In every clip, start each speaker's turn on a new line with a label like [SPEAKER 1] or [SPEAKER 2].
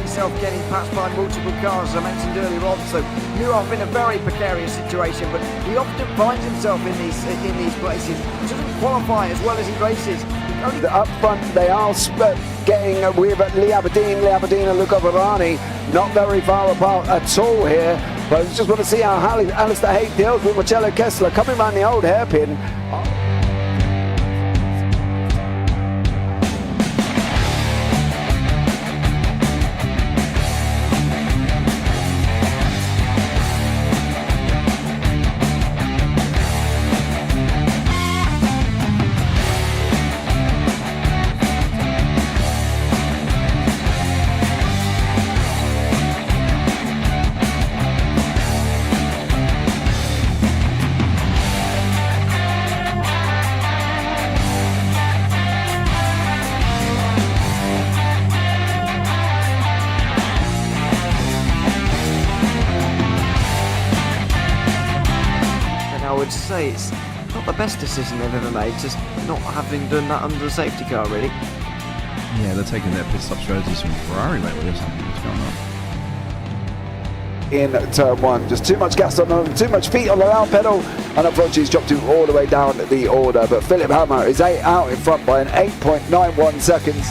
[SPEAKER 1] himself getting passed by multiple cars, as I mentioned earlier on. So Newhoff in a very precarious situation, but he often finds himself in these places. He doesn't qualify as well as he races.
[SPEAKER 2] Up front, they are getting with Lee Aberdeen and Luca Varani not very far apart at all here. But I just want to see how Alistair Haig deals with Marcello Kessler coming around the old hairpin.
[SPEAKER 1] I would say it's not the best decision they've ever made, just not having done that under the safety car, really.
[SPEAKER 3] Yeah, they're taking their pit stop strategies from Ferrari lately or something. What's going on?
[SPEAKER 2] In turn one, just too much gas on them, too much feet on the round pedal, and unfortunately he's dropped him all the way down the order. But Philip Hammer is out in front by an 8.91 seconds.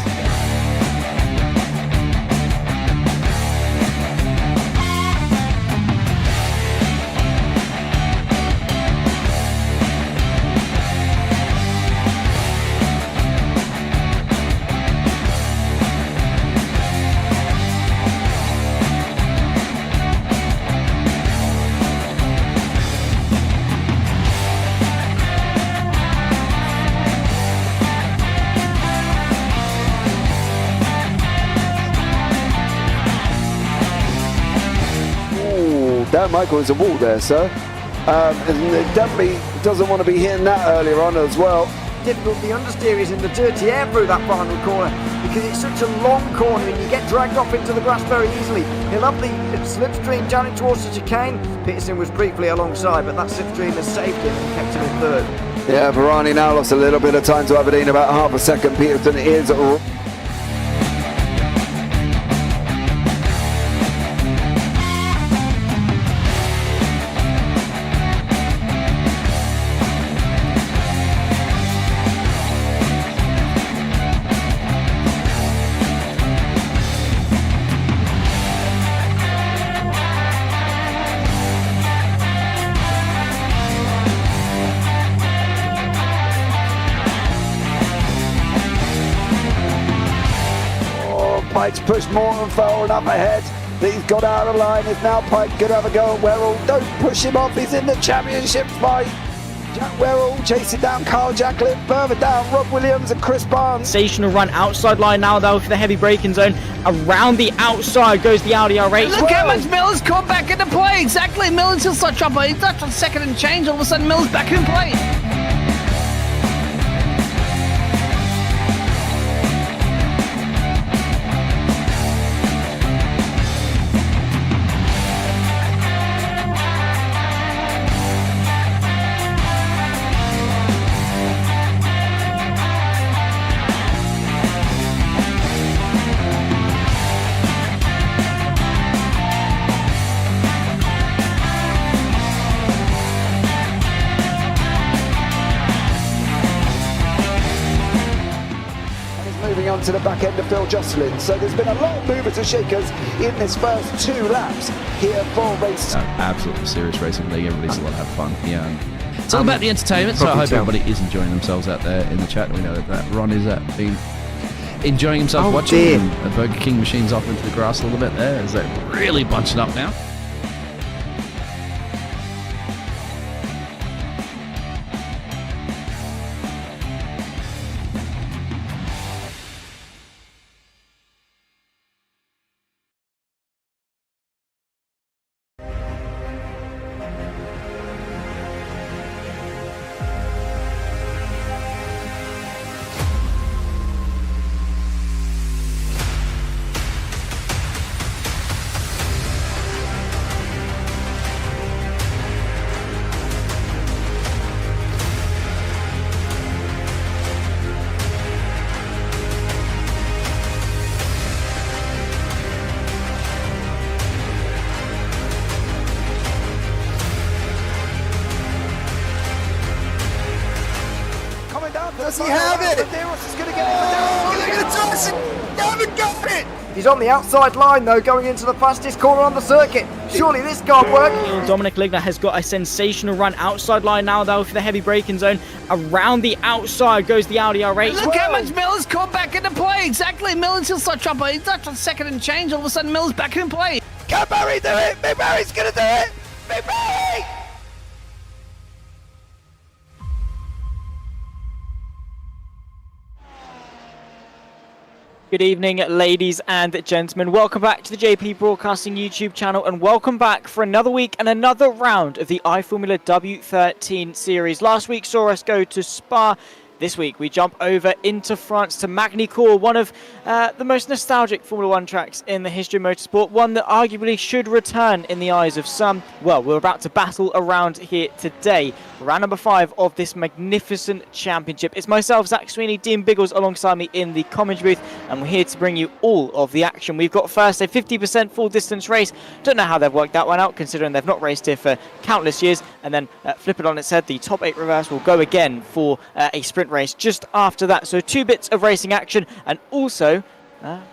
[SPEAKER 2] Dan Michael is a wall there, sir. And it definitely doesn't want to be hitting that earlier on as well.
[SPEAKER 1] Difficult, the understeer is in the dirty air through that final corner because it's such a long corner and you get dragged off into the grass very easily. He'll have the slipstream down towards the chicane. Peterson was briefly alongside, but that slipstream has saved him and kept him in third.
[SPEAKER 2] Yeah, Varani now lost a little bit of time to Aberdeen, about half a second. Peterson is Pike's pushed Morton forward up ahead. He's got out of line. It's now Pike going to have a go at Werrell. Don't push him off. He's in the championship fight. Jack Werrell chasing down Carl Jacklin. Further down, Rob Williams and Chris Barnes.
[SPEAKER 4] Sensational run outside line now though for the heavy braking zone. Around the outside goes the Audi R8.
[SPEAKER 5] Look how much Miller's caught back into play. Exactly. Miller's still such trouble. He's left on second and change. All of a sudden Miller's back in play.
[SPEAKER 2] Moving on to the back end of Phil Jocelyn. So there's been a lot of movers and shakers in this first 2 laps here for race.
[SPEAKER 3] Absolutely serious racing league. Everybody's a lot have fun. Yeah, it's all about the entertainment. So I hope everybody is enjoying themselves out there in the chat. We know that Ron is been enjoying himself watching. And Burger King machines off into the grass a little bit there. Is that really bunching up now?
[SPEAKER 2] Does he have it?
[SPEAKER 1] Medeiros is going to get it.
[SPEAKER 2] Oh, they're going to toss it. They haven't got it.
[SPEAKER 1] He's on the outside line though, going into the fastest corner on the circuit. Surely this can't work.
[SPEAKER 4] Dominic Ligner has got a sensational run outside line now though for the heavy braking zone. Around the outside goes the Audi R8.
[SPEAKER 5] Look how much Miller's caught back into play. Exactly. Miller's still such up. He's not a second and change. All of a sudden, Miller's back in play.
[SPEAKER 2] Can Barry do it? Big Barry's going to do it. Big Barry.
[SPEAKER 4] Good evening, ladies and gentlemen. Welcome back to the JP Broadcasting YouTube channel, and welcome back for another week and another round of the iFormula W13 series. Last week saw us go to Spa. This week we jump over into France to Magny-Cours, one of the most nostalgic Formula 1 tracks in the history of motorsport, one that arguably should return in the eyes of some. Well, we're about to battle around here today. Round number 5 of this magnificent championship. It's myself, Zach Sweeney, Dean Biggles alongside me in the commentary booth, and we're here to bring you all of the action. We've got first a 50% full distance race. Don't know how they've worked that one out, considering they've not raced here for countless years. And then flip it on its head, the top 8 reverse will go again for a sprint race just after that. So 2 bits of racing action, and also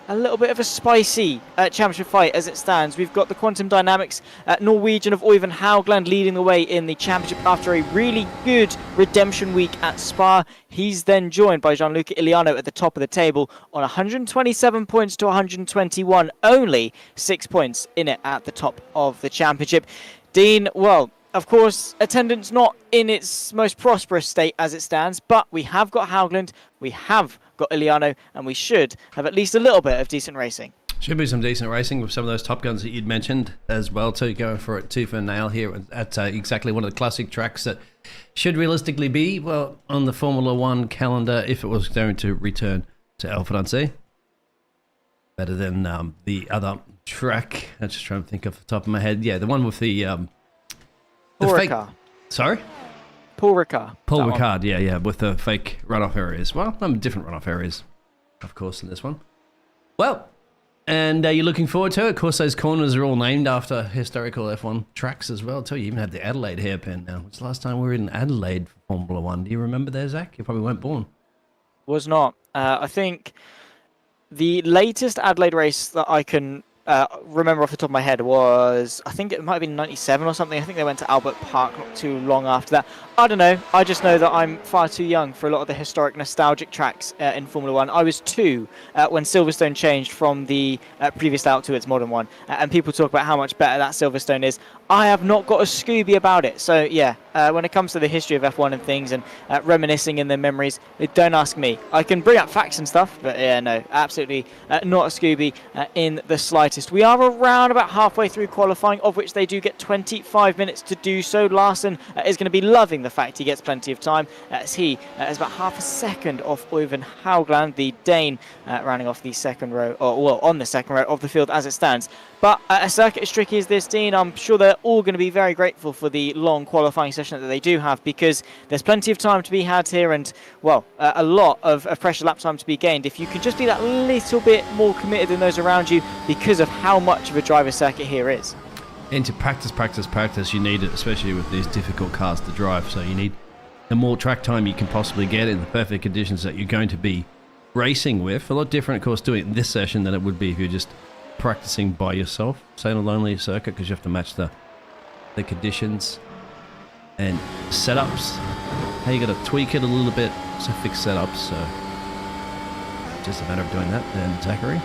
[SPEAKER 4] a little bit of a spicy championship fight as it stands. We've got the Quantum Dynamics Norwegian of Øyvind Haugland leading the way in the championship after a really good redemption week at Spa. He's then joined by Gianluca Iliano at the top of the table on 127 points to 121, only 6 points in it at the top of the championship. Dean, well, of course, attendance not in its most prosperous state as it stands, but we have got Haugland, we have got Iliano, and we should have at least a little bit of decent racing.
[SPEAKER 3] Should be some decent racing with some of those Top Guns that you'd mentioned as well, too. Going for it tooth and nail here at exactly one of the classic tracks that should realistically be, well, on the Formula 1 calendar if it was going to return to El France. Better than the other track. I'm just trying to think off the top of my head. Yeah, the one with the fake... Sorry?
[SPEAKER 4] Paul Ricard.
[SPEAKER 3] Paul Ricard, yeah, with the fake runoff areas. Well, different runoff areas, of course, in this one. Well, and you're looking forward to it. Of course, those corners are all named after historical F1 tracks as well, too. You even had the Adelaide hairpin now. When's the last time we were in Adelaide for Formula 1? Do you remember there, Zach? You probably weren't born.
[SPEAKER 4] Was not. I think the latest Adelaide race that I can remember off the top of my head was, I think it might have been 97 or something. I think they went to Albert Park not too long after that. I don't know. I just know that I'm far too young for a lot of the historic nostalgic tracks in Formula 1. I was 2 when Silverstone changed from the previous layout to its modern one. And people talk about how much better that Silverstone is. I have not got a Scooby about it. So yeah, when it comes to the history of F1 and things and reminiscing in their memories, don't ask me. I can bring up facts and stuff, but yeah, no, absolutely not a Scooby in the slightest. We are around about halfway through qualifying, of which they do get 25 minutes to do so. Larson is going to be loving the fact he gets plenty of time, as he is about half a second off Øyvind Haugland, the Dane, rounding off the second row, or well, on the second row of the field as it stands. But a circuit as tricky as this, Dean, I'm sure they're all going to be very grateful for the long qualifying session that they do have, because there's plenty of time to be had here and, well, a lot of pressure lap time to be gained if you can just be that little bit more committed than those around you because of how much of a driver's circuit here is.
[SPEAKER 3] And to practice, you need it, especially with these difficult cars to drive. So you need the more track time you can possibly get in the perfect conditions that you're going to be racing with. A lot different, of course, doing it in this session than it would be if you're just practicing by yourself, say on a lonely circuit, because you have to match the conditions and setups. Hey, you got to tweak it a little bit, so fix setups. So just a matter of doing that then, Zachary.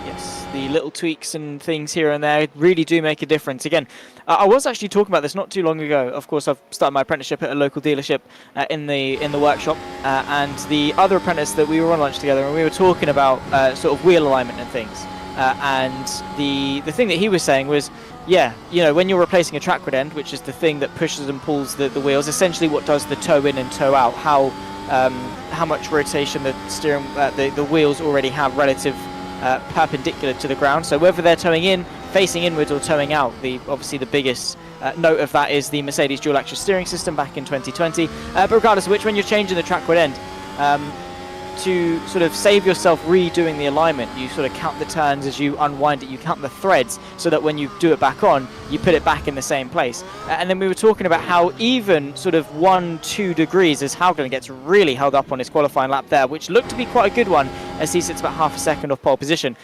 [SPEAKER 4] Yes, the little tweaks and things here and there really do make a difference. Again, I was actually talking about this not too long ago. Of course, I've started my apprenticeship at a local dealership in the workshop, and the other apprentice that we were on lunch together, and we were talking about sort of wheel alignment and things. And the thing that he was saying was, yeah, you know, when you're replacing a track rod end, which is the thing that pushes and pulls the wheels, essentially what does the toe in and toe out, how much rotation the steering the wheels already have relative perpendicular to the ground. So whether they're towing in, facing inwards, or towing out, obviously the biggest note of that is the Mercedes dual action steering system back in 2020. But regardless of which, when you're changing the track rod end, to sort of save yourself redoing the alignment, you sort of count the turns as you unwind it, you count the threads, so that when you do it back on, you put it back in the same place. And then we were talking about how even sort of 1-2 degrees as Haugen gets really held up on his qualifying lap there, which looked to be quite a good one as he sits about half a second off pole position.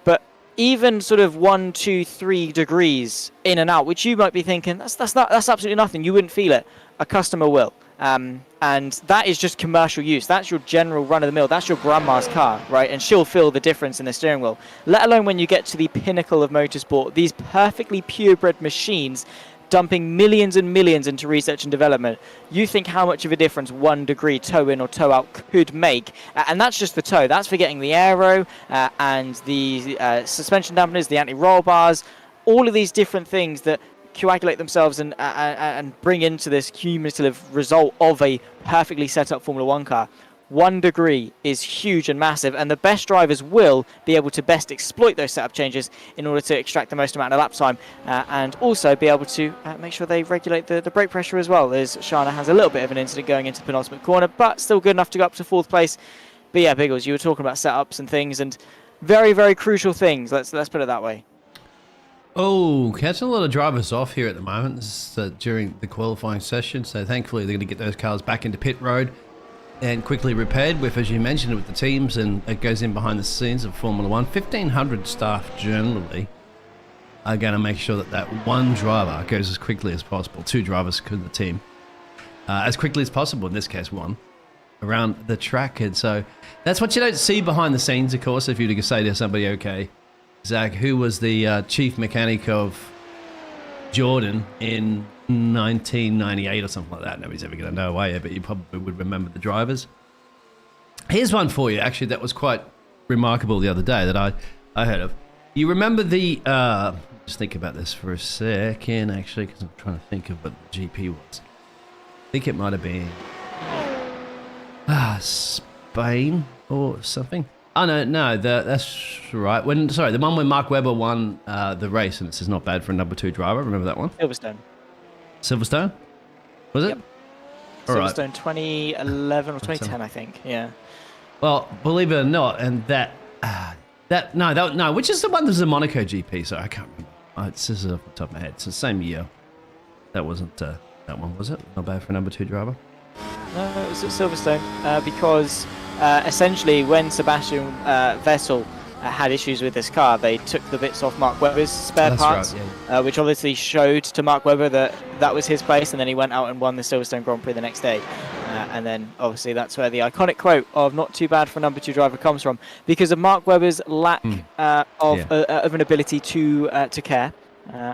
[SPEAKER 4] But even sort of 1, 2, 3 degrees in and out, which you might be thinking, that's absolutely nothing, you wouldn't feel it. A customer will. And that is just commercial use. That's your general run-of-the-mill. That's your grandma's car, right? And she'll feel the difference in the steering wheel. Let alone when you get to the pinnacle of motorsport, these perfectly purebred machines dumping millions and millions into research and development. You think how much of a difference 1 degree toe in or toe out could make. And that's just the toe. That's forgetting the aero and the suspension dampeners, the anti-roll bars, all of these different things that coagulate themselves and bring into this cumulative result of a perfectly set up Formula 1 car. 1 degree is huge and massive, and the best drivers will be able to best exploit those setup changes in order to extract the most amount of lap time and also be able to make sure they regulate the brake pressure as well, as Shana has a little bit of an incident going into the penultimate corner, but still good enough to go up to 4th place. But yeah, Biggles, you were talking about setups and things, and very, very crucial things. Let's put it that way.
[SPEAKER 5] Oh, catching a lot of drivers off here at the moment. This is during the qualifying session, so thankfully they're going to get those cars back into pit road and quickly repaired with, as you mentioned, with the teams, and it goes in behind the scenes of Formula 1. 1,500 staff generally are going to make sure that that one driver goes as quickly as possible. 2 drivers could the team. As quickly as possible, in this case 1, around the track. And so that's what you don't see behind the scenes, of course, if you were to say to somebody, okay, Zach, who was the chief mechanic of Jordan in 1998 or something like that? Nobody's ever going to know, are you? But you probably would remember the drivers. Here's one for you, actually, that was quite remarkable the other day that I heard of. You remember the... just think about this for a second, actually, because I'm trying to think of what the GP was. I think it might have been... Spain or something. Oh, no, that's right. The one when Mark Webber won the race, and this is not bad for a number 2 driver. Remember that one? Silverstone? Was it?
[SPEAKER 4] Yep. Silverstone, right. 2011 or 2010, I think. Yeah.
[SPEAKER 5] Well, believe it or not, and no, which is the one that was the Monaco GP? So I can't remember. It's just off the top of my head. It's the same year. That wasn't that one, was it? Not bad for a number 2 driver.
[SPEAKER 4] No, it was at Silverstone because essentially when Sebastian Vettel had issues with this car, they took the bits off Mark Webber's spare parts, right, yeah. Which obviously showed to Mark Webber that was his place, and then he went out and won the Silverstone Grand Prix the next day. And then obviously that's where the iconic quote of "not too bad for a number 2 driver" comes from, because of Mark Webber's lack of an ability to care.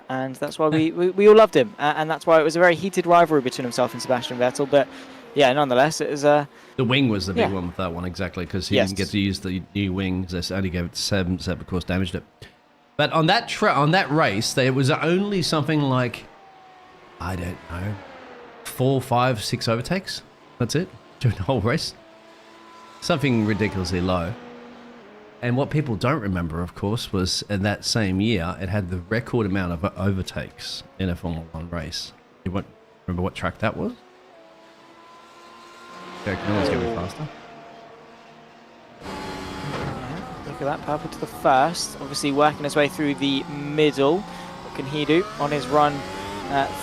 [SPEAKER 4] And that's why we all loved him, and that's why it was a very heated rivalry between himself and Sebastian Vettel. But yeah, nonetheless, it was the
[SPEAKER 5] wing was the big one with that one, exactly, because he didn't get to use the new wings. They only gave it to 7, so of course damaged it. But on that race, there was only something like, I don't know, 4, 5, 6 overtakes. That's it during the whole race. Something ridiculously low. And what people don't remember, of course, was in that same year, it had the record amount of overtakes in a Formula 1 race. You won't remember what track that was? Okay, no one's going to be faster.
[SPEAKER 4] Look at that, purple to the first. Obviously working his way through the middle. What can he do on his run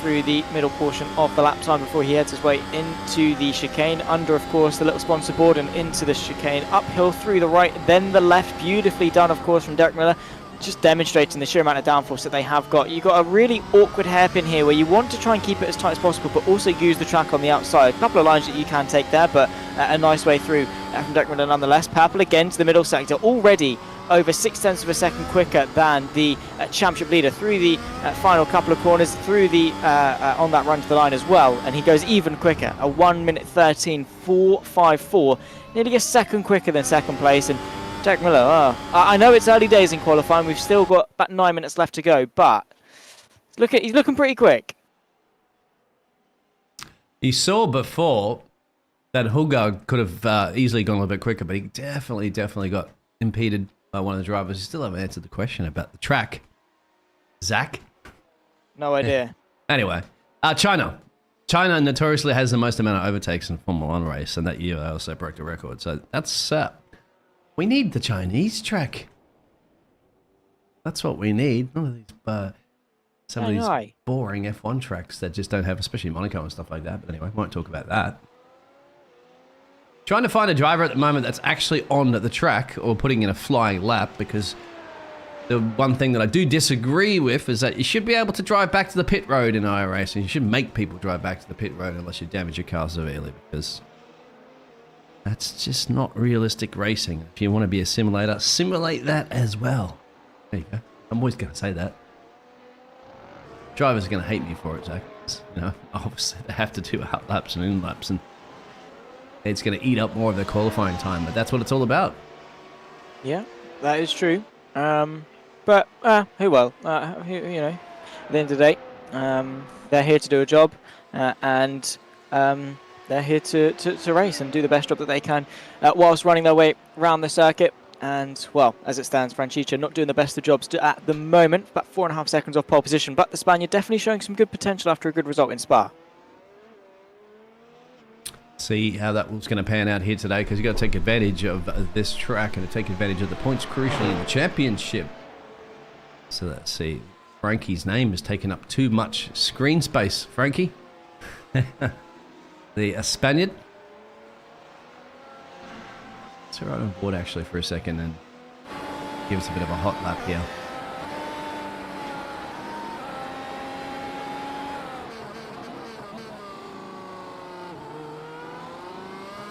[SPEAKER 4] through the middle portion of the lap time before he heads his way into the chicane? Under, of course, the little sponsor board and into the chicane. Uphill through the right, then the left. Beautifully done, of course, from Derek Miller. Just demonstrating the sheer amount of downforce that they have got. You've got a really awkward hairpin here where you want to try and keep it as tight as possible, but also use the track on the outside. A couple of lines that you can take there, but a nice way through from Derek Miller nonetheless. Purple again to the middle sector, already over 0.6 of a second quicker than the championship leader through the final couple of corners, through the on that run to the line as well, and he goes even quicker, a 1:13.454, nearly a second quicker than second place. And Derek Miller, I know it's early days in qualifying, we've still got about 9 minutes left to go, but he's looking pretty quick.
[SPEAKER 5] You saw before that Hulgaard could have easily gone a little bit quicker, but he definitely got impeded by one of the drivers. You still haven't answered the question about the track. Zach?
[SPEAKER 4] No idea.
[SPEAKER 5] Anyway, China China notoriously has the most amount of overtakes in Formula One race, and that year they also broke the record. So that's we need the Chinese track. That's what we need. None of these some of these boring F1 tracks that just don't have, especially Monaco and stuff like that. But anyway, won't talk about that. Trying to find a driver at the moment that's actually on the track or putting in a flying lap, because the one thing that I do disagree with is that you should be able to drive back to the pit road in iRacing. You should make people drive back to the pit road unless you damage your car severely, because that's just not realistic racing. If you want to be a simulator, simulate that as well. There you go. I'm always going to say that. Drivers are going to hate me for it, Zach. You know, obviously they have to do out laps and in laps, and it's going to eat up more of their qualifying time, but that's what it's all about.
[SPEAKER 4] Yeah, that is true. But who will? You know, at the end of the day, they're here to do a job, and they're here to race and do the best job that they can whilst running their way around the circuit. And, well, as it stands, Franchicha not doing the best of jobs at the moment, about 4.5 seconds off pole position, but the Spaniard definitely showing some good potential after a good result in Spa.
[SPEAKER 5] See how that was going to pan out here today, because you've got to take advantage of this track and to take advantage of the points crucially in the championship. So let's see. Frankie's name has taken up too much screen space. Frankie, the Spaniard. Let's right on board actually for a second and give us a bit of a hot lap here.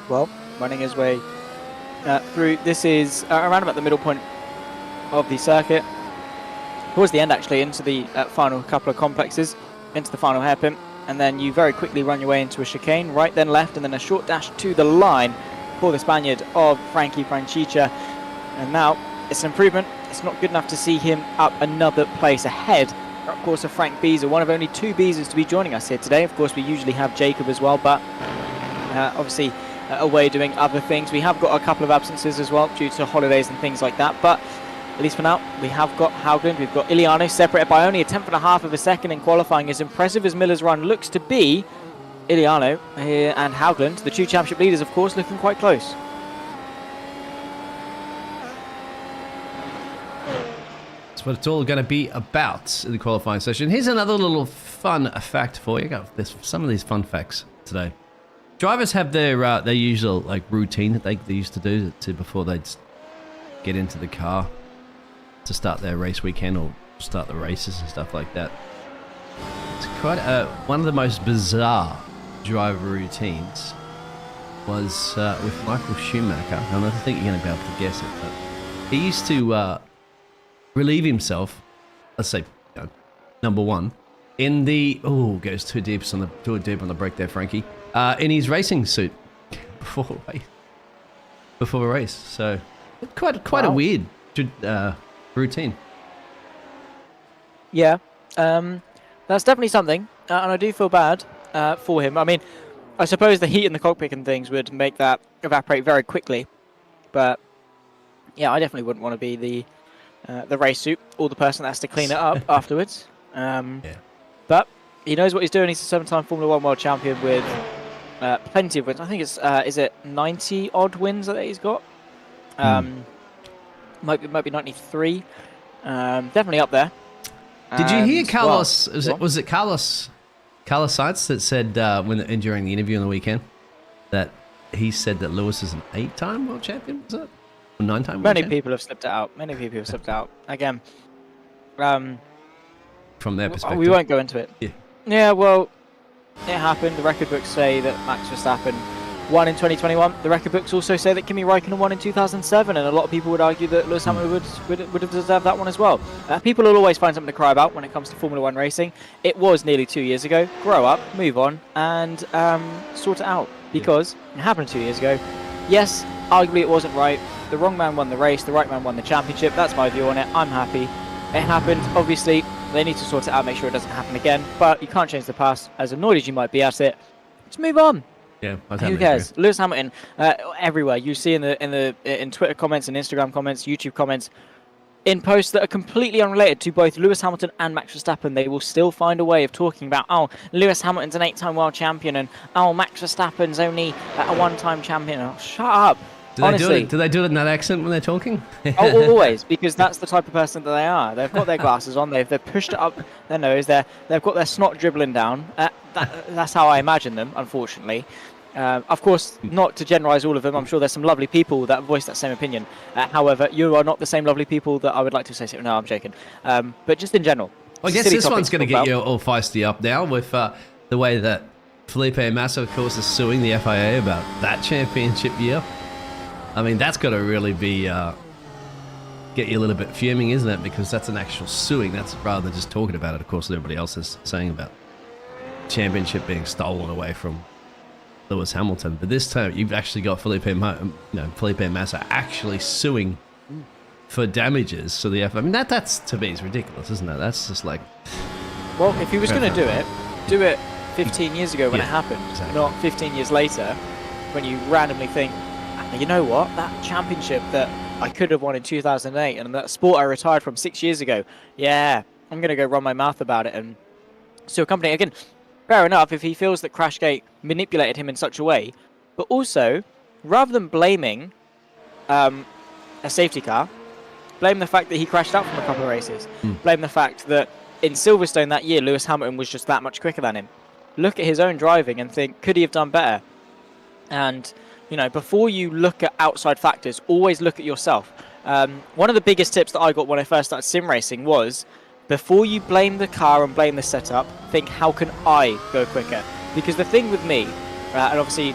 [SPEAKER 4] Well, running his way through. This is around about the middle point of the circuit. Towards the end, actually, into the final couple of complexes, into the final hairpin. And then you very quickly run your way into a chicane, right then left, and then a short dash to the line for the Spaniard of Frankie Franchicha. And now it's an improvement. It's not good enough to see him up another place ahead, of course, of Frank Beezer, one of only 2 Beezers to be joining us here today. Of course, we usually have Jacob as well, but obviously away doing other things. We have got a couple of absences as well due to holidays and things like that, but at least for now, we have got Haugland, we've got Iliano, separated by only a 1/10.5 of a second in qualifying. As impressive as Miller's run looks to be, Iliano and Haugland, the 2 championship leaders, of course, looking quite close.
[SPEAKER 5] That's what it's all going to be about in the qualifying session. Here's another little fun fact for you. There's some of these fun facts today. Drivers have their usual routine that they used to do before they'd get into the car to start their race weekend or start the races and stuff like that. It's quite one of the most bizarre driver routines was with Michael Schumacher. And I don't think you're going to be able to guess it, but he used to relieve himself, let's say number one, in the goes too deep on the brake there, Frankie, in his racing suit before a race. So quite a weird routine.
[SPEAKER 4] Yeah, that's definitely something, and I do feel bad for him. I mean, I suppose the heat in the cockpit and things would make that evaporate very quickly, but yeah, I definitely wouldn't want to be the race suit or the person that has to clean it up afterwards. But he knows what he's doing. He's a 7-time Formula 1 world champion with plenty of wins. I think it's is it 90 odd wins that he's got? Might be 93. Definitely up there.
[SPEAKER 5] Did you hear Carlos? Was it Carlos Sainz that said during the interview on the weekend that he said that Lewis is an 8-time world champion? Was it? Or 9-time world
[SPEAKER 4] Many
[SPEAKER 5] champion?
[SPEAKER 4] people have slipped out. Again,
[SPEAKER 5] from their perspective,
[SPEAKER 4] we won't go into it.
[SPEAKER 5] Yeah.
[SPEAKER 4] Well, it happened. The record books say that Max Verstappen won in 2021. The record books also say that Kimi Räikkönen won in 2007, and a lot of people would argue that Lewis Hamilton would have deserved that one as well. People will always find something to cry about when it comes to Formula 1 racing. It was nearly 2 years ago. Grow up, move on, and sort it out, because it happened 2 years ago. Yes, arguably it wasn't right. The wrong man won the race, the right man won the championship. That's my view on it. I'm happy. It happened. Obviously, they need to sort it out, make sure it doesn't happen again. But you can't change the past. As annoyed as you might be at it, just move on.
[SPEAKER 5] Yeah,
[SPEAKER 4] who cares? Lewis Hamilton, everywhere you see in Twitter comments and Instagram comments, YouTube comments, in posts that are completely unrelated to both Lewis Hamilton and Max Verstappen, they will still find a way of talking about, oh, Lewis Hamilton's an 8-time world champion, and oh, Max Verstappen's only a one-time champion. Oh, shut up. Honestly.
[SPEAKER 5] Do they do it in that accent when they're talking?
[SPEAKER 4] Oh, always, because that's the type of person that they are. They've got their glasses on, they've pushed it up their nose, they've got their snot dribbling down. That's how I imagine them, unfortunately. Of course, not to generalise all of them, I'm sure there's some lovely people that voice that same opinion. However, you are not the same lovely people that I would like to say. No, I'm joking. But just in general.
[SPEAKER 5] I guess this one's going to get you all feisty up now with the way that Felipe Massa, of course, is suing the FIA about that championship year. I mean, that's got to really be get you a little bit fuming, isn't it? Because that's an actual suing. That's rather than just talking about it, of course, everybody else is saying about championship being stolen away from Lewis Hamilton. But this time, you've actually got Felipe Massa actually suing for damages. So the FIA, I mean, that's to me is ridiculous, isn't it? That's just like...
[SPEAKER 4] Well, if he was going to do it 15 years ago when it happened, exactly. Not 15 years later when you randomly think, you know what, that championship that I could have won in 2008 and that sport I retired from 6 years ago, yeah, I'm going to go run my mouth about it and sue a company. Again, fair enough if he feels that Crashgate manipulated him in such a way, but also, rather than blaming a safety car, blame the fact that he crashed out from a couple of races. Blame the fact that in Silverstone that year, Lewis Hamilton was just that much quicker than him. Look at his own driving and think, could he have done better? And... you know, before you look at outside factors, always look at yourself. One of the biggest tips that I got when I first started sim racing was, before you blame the car and blame the setup, think, how can I go quicker? Because the thing with me, and obviously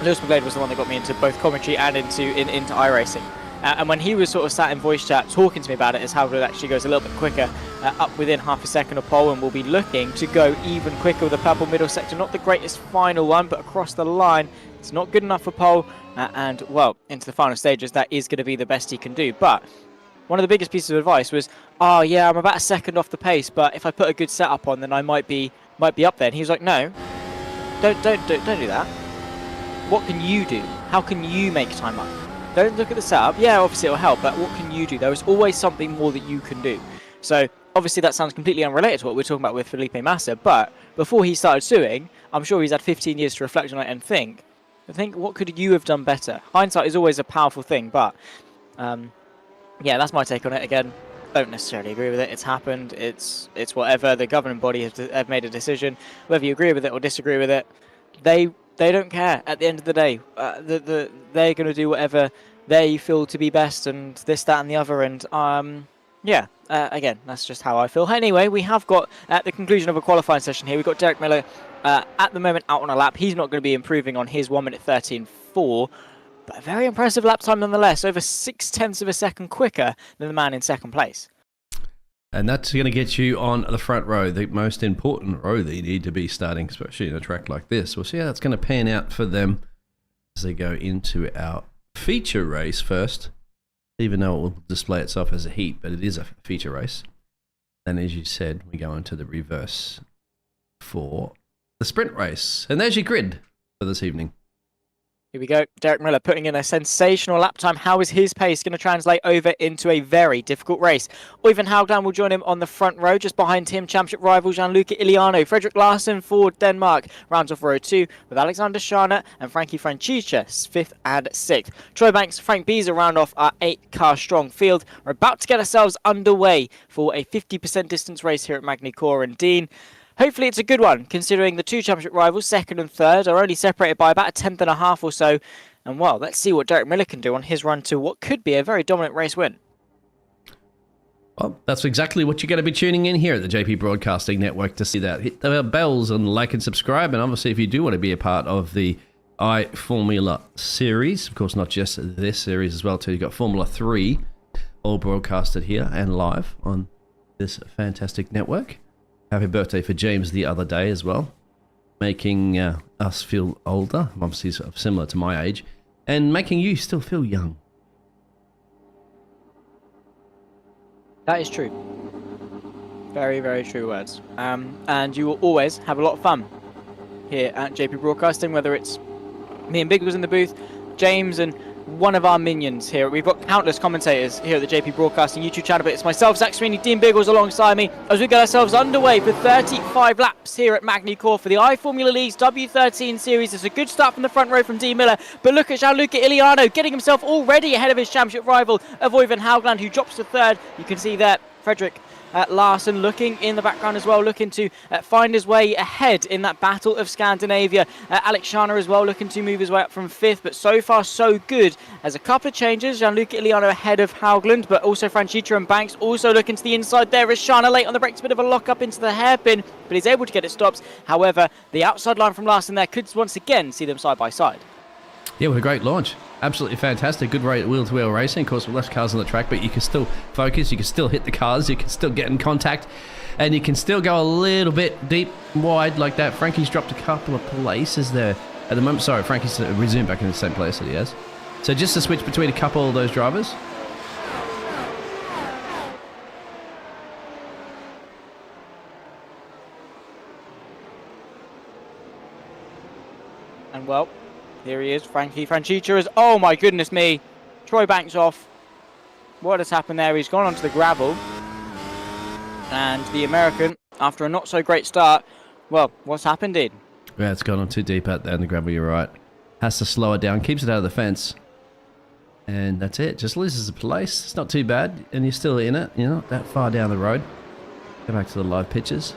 [SPEAKER 4] Lewis McGlade was the one that got me into both commentary and into iRacing. And when he was sort of sat in voice chat talking to me about it, is how it actually goes a little bit quicker, up within half a second of pole, and we'll be looking to go even quicker with the purple middle sector. Not the greatest final one, but across the line, it's not good enough for pole, and, well, into the final stages, that is going to be the best he can do. But one of the biggest pieces of advice was, oh, yeah, I'm about a second off the pace, but if I put a good setup on, then I might be up there. And he was like, no, don't do that. What can you do? How can you make time up? Don't look at the setup. Yeah, obviously it'll help, but what can you do? There is always something more that you can do. So, obviously that sounds completely unrelated to what we're talking about with Felipe Massa, but before he started suing, I'm sure he's had 15 years to reflect on it and think, what could you have done better? Hindsight is always a powerful thing, but yeah, that's my take on it. Again, don't necessarily agree with it. It's happened. It's whatever. The governing body have made a decision. Whether you agree with it or disagree with it, they don't care. At the end of the day, they're going to do whatever they feel to be best, and this, that, and the other. And yeah, again, that's just how I feel. Anyway, we have got at the conclusion of a qualifying session here. We've got Derek Miller at the moment out on a lap. He's not going to be improving on his 1:13.4, but a very impressive lap time nonetheless. Over 0.6 of a second quicker than the man in second place.
[SPEAKER 5] And that's going to get you on the front row, the most important row that you need to be starting, especially in a track like this. We'll see how that's going to pan out for them as they go into our feature race first, even though it will display itself as a heat, but it is a feature race. And as you said, we go into the reverse for the sprint race. And there's your grid for this evening.
[SPEAKER 4] Here we go. Derek Miller putting in a sensational lap time. How is his pace going to translate over into a very difficult race? Øyvind Haugland will join him on the front row. Just behind him, championship rival Gianluca Iliano. Frederick Larsen for Denmark rounds off row 2 with Alexander Scharner and Frankie Franciszka 5th and 6th. Troy Banks, Frank Beazer round off our 8-car strong field. We're about to get ourselves underway for a 50% distance race here at Magny-Cours and Dean. Hopefully it's a good one, considering the two championship rivals, 2nd and 3rd, are only separated by about a 10th and a half or so. And well, let's see what Derek Miller can do on his run to what could be a very dominant race win.
[SPEAKER 5] Well, that's exactly what you're going to be tuning in here at the JP Broadcasting Network to see that. Hit the bells and like and subscribe. And obviously, if you do want to be a part of the iFormula series, of course, not just this series as well, too. You've got Formula 3 all broadcasted here and live on this fantastic network. Happy birthday for James the other day as well, making us feel older, obviously sort of similar to my age, and making you still feel young.
[SPEAKER 4] That is true. Very, very true words. And you will always have a lot of fun here at JP Broadcasting, whether it's me and Biggles in the booth, James and one of our minions here. We've got countless commentators here at the JP Broadcasting YouTube channel, but it's myself, Zach Sweeney, Dean Biggles alongside me as we get ourselves underway for 35 laps here at Magny-Cours for the iFormula League's W13 series. It's a good start from the front row from Dean Miller, but look at Gianluca Iliano getting himself already ahead of his championship rival of Oyvind Haugland, who drops to third. You can see there Frederick Larsen looking in the background as well, looking to find his way ahead in that battle of Scandinavia. Alex Shana as well looking to move his way up from 5th, but so far so good. As a couple of changes, Gianluca Iliano ahead of Haugland, but also Franchicha and Banks also looking to the inside there as Shana late on the brakes, a bit of a lock up into the hairpin, but he's able to get it stopped. However, the outside line from Larsen there could once again see them side by side.
[SPEAKER 3] Yeah, what a great launch. Absolutely fantastic. Good rate wheel-to-wheel racing. Of course, with less cars on the track, but you can still focus. You can still hit the cars. You can still get in contact. And you can still go a little bit deep and wide like that. Frankie's dropped a couple of places there at the moment. Sorry, Frankie's resumed back in the same place that he has. So just to switch between a couple of those drivers.
[SPEAKER 4] And well, here he is, Franchicha is, oh my goodness me, Troy Banks off. What has happened there? He's gone onto the gravel. And the American, after a not so great start, well, what's happened, Dean?
[SPEAKER 3] Yeah, it's gone on too deep out there in the gravel, you're right. Has to slow it down, keeps it out of the fence. And that's it, just loses the place. It's not too bad, and you're still in it. You're not that far down the road. Go back to the live pictures.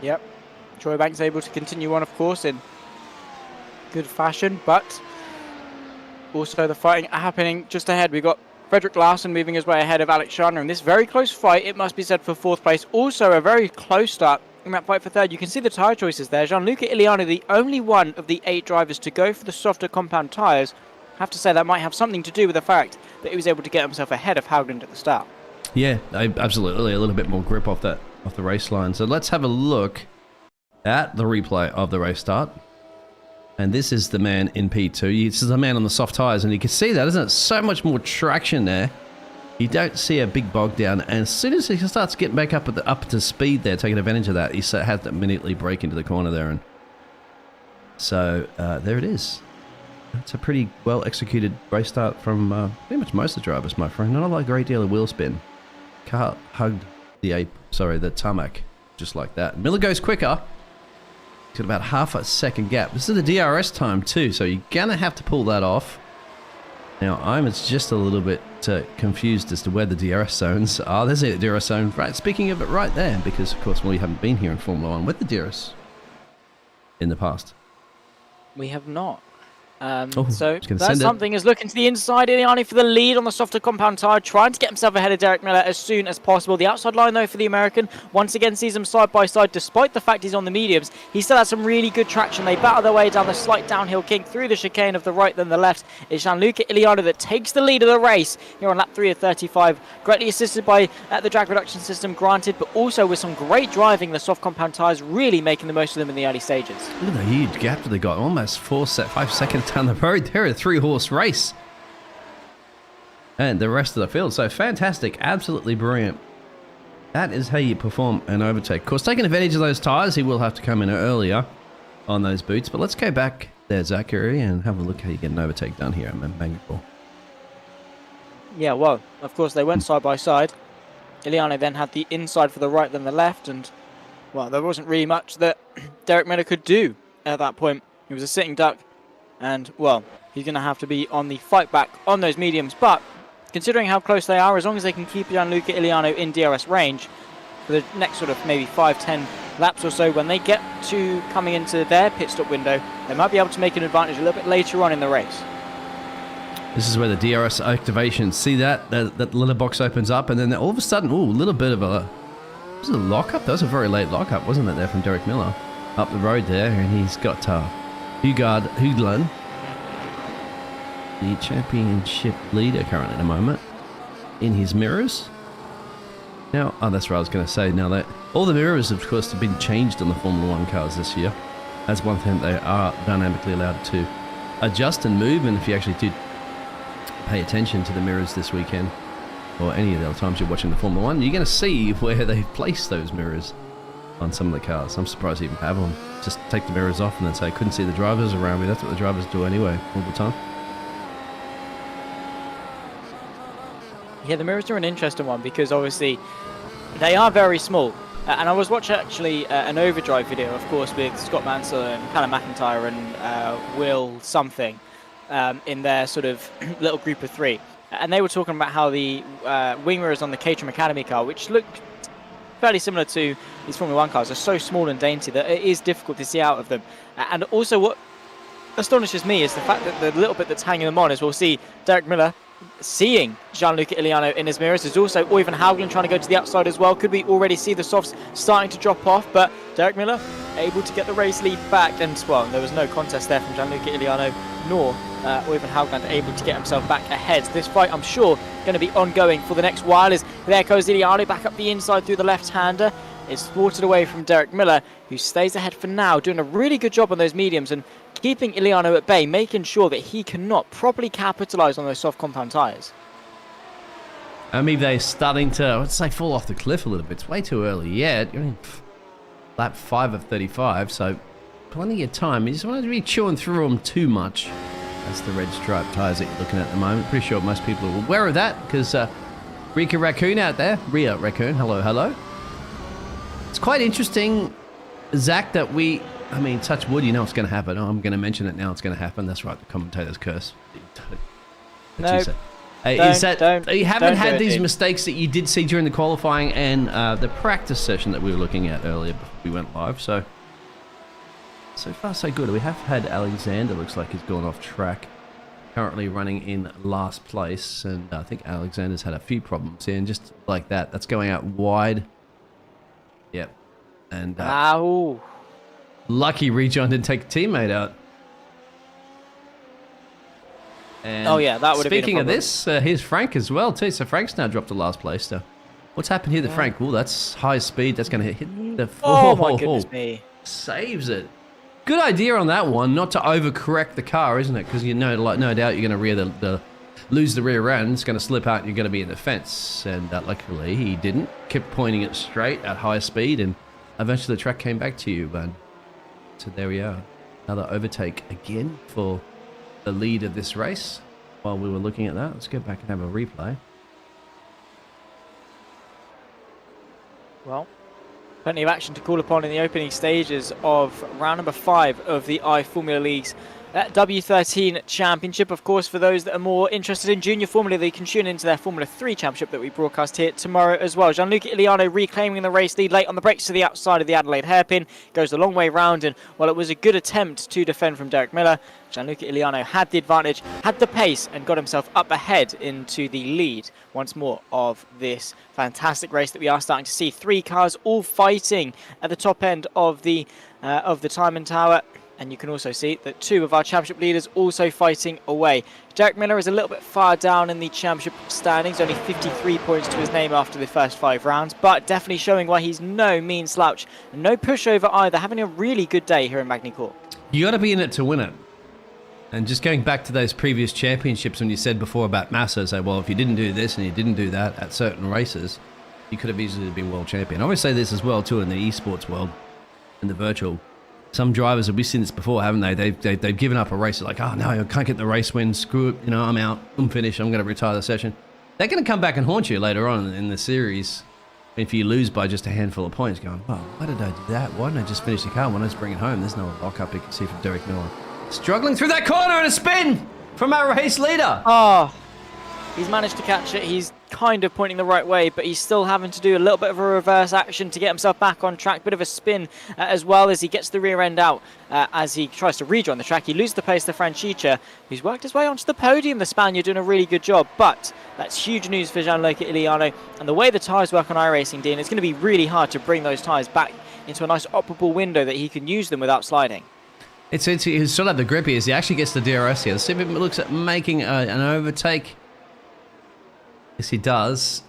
[SPEAKER 4] Yep, Troy Banks able to continue on, of course, in good fashion, but also the fighting happening just ahead. We've got Frederick Larsen moving his way ahead of Alex Shana in this very close fight, it must be said, for 4th place. Also a very close start in that fight for 3rd. You can see the tyre choices there. Gianluca Iliano, the only one of the 8 drivers to go for the softer compound tyres. I have to say that might have something to do with the fact that he was able to get himself ahead of Haugland at the start.
[SPEAKER 3] Yeah, absolutely. A little bit more grip off the race line. So let's have a look at the replay of the race start. And this is the man in P2. This is the man on the soft tyres, and you can see that, isn't it? So much more traction there. You don't see a big bog down, and as soon as he starts getting back up to speed there, taking advantage of that, he has to immediately brake into the corner there. And so there it is. It's a pretty well executed race start from pretty much most of the drivers, my friend. Not a great deal of wheel spin. Car hugged the tarmac, just like that. Miller goes quicker. He's got about half a second gap. This is the DRS time too, so you're gonna have to pull that off. Now I'm just a little bit confused as to where the DRS zones are. There's a DRS zone, right? Speaking of it, right there, because of course we haven't been here in Formula 1 with the DRS in the past.
[SPEAKER 4] We have not.
[SPEAKER 3] So
[SPEAKER 4] that's something is looking to the inside. Iliano for the lead on the softer compound tyre, trying to get himself ahead of Derek Miller as soon as possible. The outside line, though, for the American, once again sees him side by side. Despite the fact he's on the mediums, he still has some really good traction. They battle their way down the slight downhill kink through the chicane of the right, then the left. It's Gianluca Iliano that takes the lead of the race here on lap 3 of 35. Greatly assisted by the drag reduction system, granted, but also with some great driving. The soft compound tyres really making the most of them in the early stages.
[SPEAKER 3] Look at the huge gap that they got. Almost 5 seconds down the road. They're a 3-horse race. And the rest of the field. So fantastic. Absolutely brilliant. That is how you perform an overtake. Of course, taking advantage of those tyres, he will have to come in earlier on those boots. But let's go back there, Zachary, and have a look how you get an overtake done here at Magny-Cours.
[SPEAKER 4] Yeah, well, of course, they went side by side. Iliano then had the inside for the right, then the left. And, well, there wasn't really much that Derek Miller could do at that point. He was a sitting duck. And, well, he's going to have to be on the fight back on those mediums. But considering how close they are, as long as they can keep Gianluca Iliano in DRS range for the next sort of maybe 5-10 laps or so, when they get to coming into their pit stop window, they might be able to make an advantage a little bit later on in the race.
[SPEAKER 3] This is where the DRS activation, see that little box opens up, and then all of a sudden, a little bit of a lockup. That was a very late lockup, wasn't it, there from Derek Miller up the road there, and he's got Haugland, the championship leader currently at the moment, in his mirrors. Now, that's what I was going to say. Now that all the mirrors, of course, have been changed on the Formula 1 cars this year. That's one thing they are dynamically allowed to adjust and move. And if you actually do pay attention to the mirrors this weekend, or any of the other times you're watching the Formula 1, you're going to see where they've placed those mirrors. on some of the cars. I'm surprised they even have them. Just take the mirrors off and then say, I couldn't see the drivers around me. That's what the drivers do anyway, all the time.
[SPEAKER 4] Yeah, the mirrors are an interesting one because obviously they are very small. And I was watching actually an overdrive video, of course, with Scott Mansell and Callum McIntyre and Will something in their sort of little group of 3. And they were talking about how the wing mirrors on the Caterham Academy car, which look fairly similar to these Formula 1 cars, are so small and dainty that it is difficult to see out of them. And also what astonishes me is the fact that the little bit that's hanging them on is we'll see Derek Miller seeing Gianluca Iliano in his mirrors. There's also Oivan Hauglund trying to go to the outside as well. Could we already see the softs starting to drop off? But Derek Miller able to get the race lead back. And, well, there was no contest there from Gianluca Iliano, nor Oivan Hauglund able to get himself back ahead. This fight, I'm sure, going to be ongoing for the next while as there goes Iliano back up the inside through the left-hander. It's thwarted away from Derek Miller, who stays ahead for now, doing a really good job on those mediums and keeping Iliano at bay, making sure that he cannot properly capitalise on those soft compound tyres.
[SPEAKER 3] I mean, they're starting to, let's say, fall off the cliff a little bit. It's way too early yet. I mean, lap 5 of 35, so plenty of time. You just want to be chewing through them too much. That's the red stripe tyres that you're looking at the moment. Pretty sure most people are aware of that because Rika Raccoon out there, Rhea Raccoon, hello. It's quite interesting, Zach, that I mean, touch wood, you know what's going to happen. Oh, I'm going to mention it now, it's going to happen. That's right, the commentator's curse.
[SPEAKER 4] No,
[SPEAKER 3] is that you haven't had these
[SPEAKER 4] dude.
[SPEAKER 3] mistakes that you did see during the qualifying and the practice session that we were looking at earlier before we went live. So far so good. We have had Alexander, looks like he's gone off track. Currently running in last place, and I think Alexander's had a few problems here, and just like that, that's going out wide. Yep. And lucky Rejohn didn't take a teammate out. And
[SPEAKER 4] oh yeah, that would have been a
[SPEAKER 3] speaking of
[SPEAKER 4] problem.
[SPEAKER 3] this, here's Frank as well too. So Frank's now dropped to last place. So what's happened here to Frank? Oh, that's high speed. That's going to hit the
[SPEAKER 4] Oh my goodness me.
[SPEAKER 3] Saves it. Good idea on that one, not to overcorrect the car, isn't it? Because you know, like, no doubt you're going to lose the rear end. It's going to slip out and you're going to be in the fence. And luckily he didn't. Kept pointing it straight at high speed, and eventually the track came back to you. And so there we are. Another overtake again for the lead of this race. While we were looking at that, let's go back and have a replay.
[SPEAKER 4] Well, plenty of action to call upon in the opening stages of round number 5 of the iFormula League's W13 Championship. Of course, for those that are more interested in Junior Formula, they can tune into their Formula 3 Championship that we broadcast here tomorrow as well. Gianluca Iliano reclaiming the race lead late on the brakes to the outside of the Adelaide hairpin. Goes a long way round, and while it was a good attempt to defend from Derek Miller, Gianluca Iliano had the advantage, had the pace, and got himself up ahead into the lead once more of this fantastic race that we are starting to see. 3 cars all fighting at the top end of the timing tower. And you can also see that 2 of our championship leaders also fighting away. Derek Miller is a little bit far down in the championship standings, only 53 points to his name after the first 5 rounds, but definitely showing why he's no mean slouch. No pushover either, having a really good day here in Magny-Cours.
[SPEAKER 5] You got to be in it to win it. And just going back to those previous championships when you said before about Massa, say, well, if you didn't do this and you didn't do that at certain races, you could have easily been world champion. I always say this as well, too, in the esports world, in the virtual. Some drivers, we've seen this before, haven't they? They've given up a race. They're like, oh, no, I can't get the race win. Screw it. You know, I'm out. I'm finished. I'm going to retire the session. They're going to come back and haunt you later on in the series if you lose by just a handful of points, going, well, why did I do that? Why didn't I just finish the car? Why didn't I just bring it home? There's no lock-up you can see from Derek Miller. Struggling through that corner and a spin from our race leader.
[SPEAKER 4] Oh, he's managed to catch it. He's kind of pointing the right way, but he's still having to do a little bit of a reverse action to get himself back on track. Bit of a spin as well as he gets the rear end out as he tries to rejoin the track. He loses the pace to Francica, who's worked his way onto the podium. The Spaniard doing a really good job, but that's huge news for Gianluca Iliano. And the way the tyres work on iRacing, Dean, it's going to be really hard to bring those tyres back into a nice operable window that he can use them without sliding.
[SPEAKER 5] He still have the grip here as he actually gets the DRS here. Let's see if he looks at making an overtake. Yes, he does.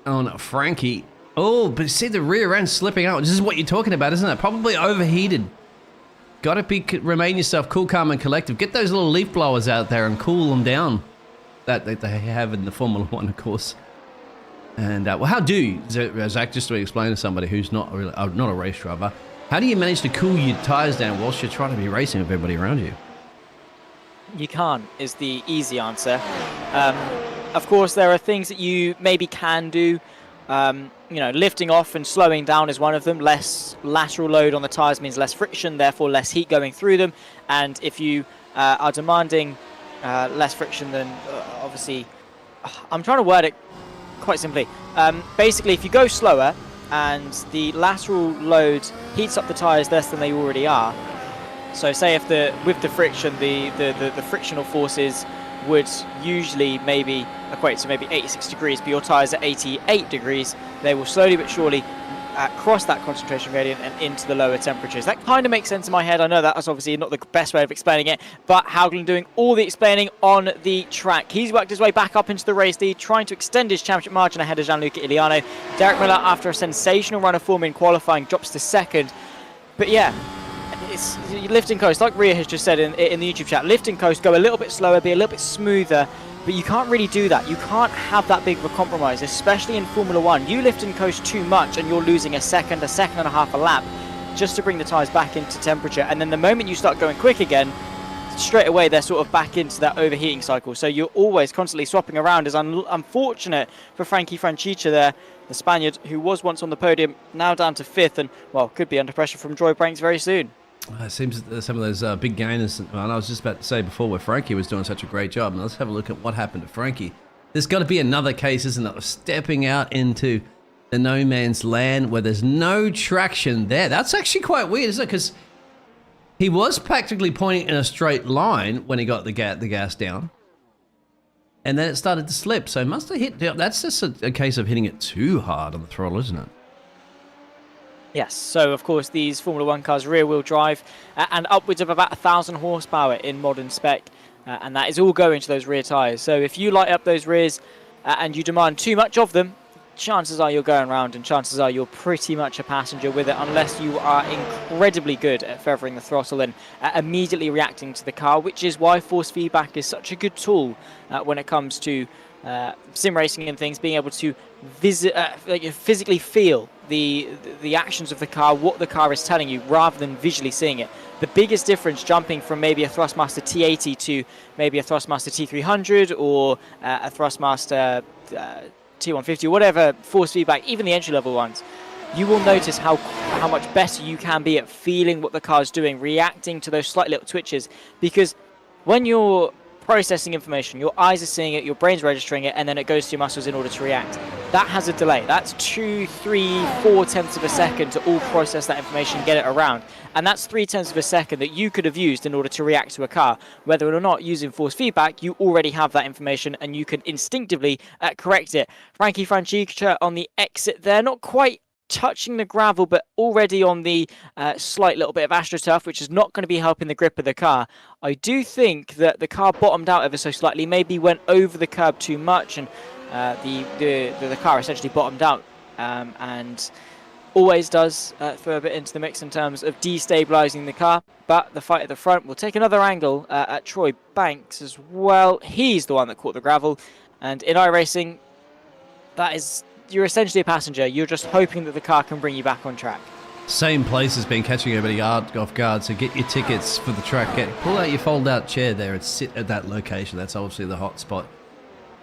[SPEAKER 5] On Frankie. Oh, but see the rear end slipping out. This is what you're talking about, isn't it? Probably overheated. Got to remain yourself cool, calm, and collective. Get those little leaf blowers out there and cool them down. That they have in the Formula 1, of course. And well, how do Zach, just to explain to somebody who's not really not a race driver, how do you manage to cool your tires down whilst you're trying to be racing with everybody around you?
[SPEAKER 4] You can't, is the easy answer. Of course, there are things that you maybe can do. You know, lifting off and slowing down is one of them. Less lateral load on the tires means less friction, therefore less heat going through them. And if you are demanding less friction, then obviously, I'm trying to word it quite simply. Basically, if you go slower and the lateral load heats up the tires less than they already are, so say if with the friction, the frictional forces would usually maybe equate to maybe 86 degrees, but your tires at 88 degrees, they will slowly but surely cross that concentration gradient and into the lower temperatures. That kind of makes sense in my head. I know that was obviously not the best way of explaining it, but Hauglund doing all the explaining on the track. He's worked his way back up into the race lead, trying to extend his championship margin ahead of Gianluca Iliano. Derek Miller, after a sensational run of form in qualifying, drops to second. But yeah, it's lift and coast, like Ria has just said in the YouTube chat. Lift and coast, go a little bit slower, be a little bit smoother, but you can't really do that. You can't have that big of a compromise, especially in Formula 1. You lift and coast too much and you're losing a second and a half a lap just to bring the tyres back into temperature. And then the moment you start going quick again, straight away they're sort of back into that overheating cycle. So you're always constantly swapping around. It's unfortunate for Frankie Franchicha there, the Spaniard who was once on the podium, now down to 5th, and well, could be under pressure from Troy Branks very soon.
[SPEAKER 5] It seems that some of those big gainers, and I was just about to say before, where Frankie was doing such a great job. And let's have a look at what happened to Frankie. There's got to be another case, isn't it, of stepping out into the no man's land where there's no traction there. That's actually quite weird, isn't it? Because he was practically pointing in a straight line when he got the gas down. And then it started to slip. So it must have hit. That's just a case of hitting it too hard on the throttle, isn't it?
[SPEAKER 4] Yes, so of course these Formula 1 cars rear-wheel drive and upwards of about 1,000 horsepower in modern spec, and that is all going to those rear tyres. So if you light up those rears and you demand too much of them, chances are you're going around, and chances are you're pretty much a passenger with it, unless you are incredibly good at feathering the throttle and immediately reacting to the car, which is why force feedback is such a good tool when it comes to sim racing and things, being able to physically feel the actions of the car, what the car is telling you, rather than visually seeing it. The biggest difference jumping from maybe a Thrustmaster T80 to maybe a Thrustmaster T300 or a Thrustmaster T150 or whatever force feedback, even the entry-level ones, you will notice how much better you can be at feeling what the car is doing, reacting to those slight little twitches, because when you're processing information, your eyes are seeing it, your brain's registering it, and then it goes to your muscles in order to react. That has a delay. That's 2, 3, 4 tenths of a second to all process that information, get it around. And that's 3 tenths of a second that you could have used in order to react to a car. Whether or not using force feedback, you already have that information and you can instinctively correct it. Frankie Franchicha on the exit there, not quite touching the gravel, but already on the slight little bit of AstroTurf, which is not going to be helping the grip of the car. I do think that the car bottomed out ever so slightly, maybe went over the curb too much, and the car essentially bottomed out, and always does throw a bit into the mix in terms of destabilizing the car. But the fight at the front will take another angle at Troy Branks as well. He's the one that caught the gravel, and in iRacing, that is, you're essentially a passenger. You're just hoping that the car can bring you back on track.
[SPEAKER 5] Same place has been catching everybody off guard, so get your tickets for the track. Pull out your fold-out chair there and sit at that location. That's obviously the hot spot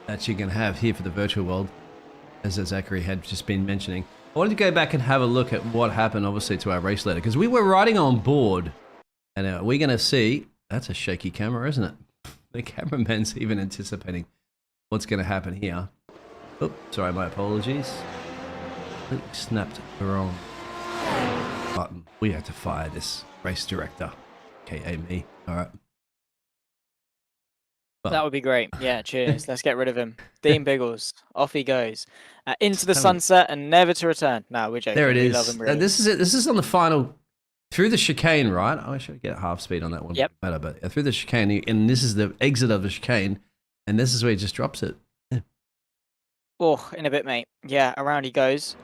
[SPEAKER 5] that you can have here for the virtual world, as Zachary had just been mentioning. I wanted to go back and have a look at what happened, obviously, to our race leader, because we were riding on board, and we're going to see... That's a shaky camera, isn't it? The cameraman's even anticipating what's going to happen here. Oh, sorry, my apologies. I think we snapped the wrong button. We had to fire this race director, aka me. All right. Well,
[SPEAKER 4] that would be great. Yeah, cheers. Let's get rid of him. Dean Biggles, off he goes. Into the sunset and never to return. No, we're joking.
[SPEAKER 5] There it
[SPEAKER 4] we
[SPEAKER 5] is.
[SPEAKER 4] Love him really.
[SPEAKER 5] This is it. This is on the final, through the chicane, right? I should get half speed on that one.
[SPEAKER 4] Yep.
[SPEAKER 5] Better, but through the chicane, and this is the exit of the chicane, and this is where he just drops it.
[SPEAKER 4] Oh, in a bit, mate. Yeah, around he goes.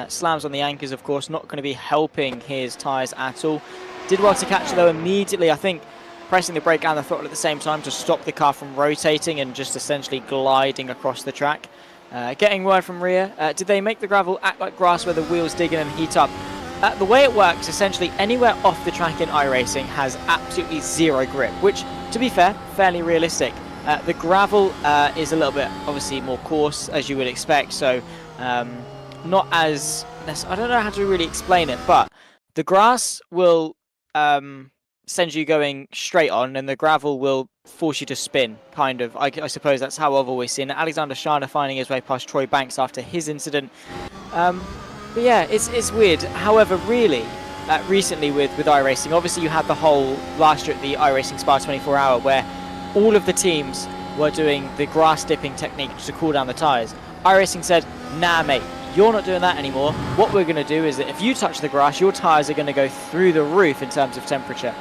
[SPEAKER 4] Slams on the anchors, of course, not going to be helping his tyres at all. Did well to catch, though, immediately, I think, pressing the brake and the throttle at the same time to stop the car from rotating and just essentially gliding across the track. Getting word from Rhea, did they make the gravel act like grass where the wheels dig in and heat up? The way it works, essentially anywhere off the track in iRacing has absolutely zero grip, which, to be fair, fairly realistic. The gravel is a little bit, obviously, more coarse, as you would expect, so not as... I don't know how to really explain it, but the grass will send you going straight on, and the gravel will force you to spin, kind of. I suppose that's how I've always seen it. Alexander Shana finding his way past Troy Banks after his incident. But yeah, it's weird. However, really, recently with iRacing, obviously you had the whole last year at the iRacing Spa 24 Hour where all of the teams were doing the grass dipping technique to cool down the tyres. iRacing said, nah mate, you're not doing that anymore. What we're going to do is that if you touch the grass, your tyres are going to go through the roof in terms of temperature.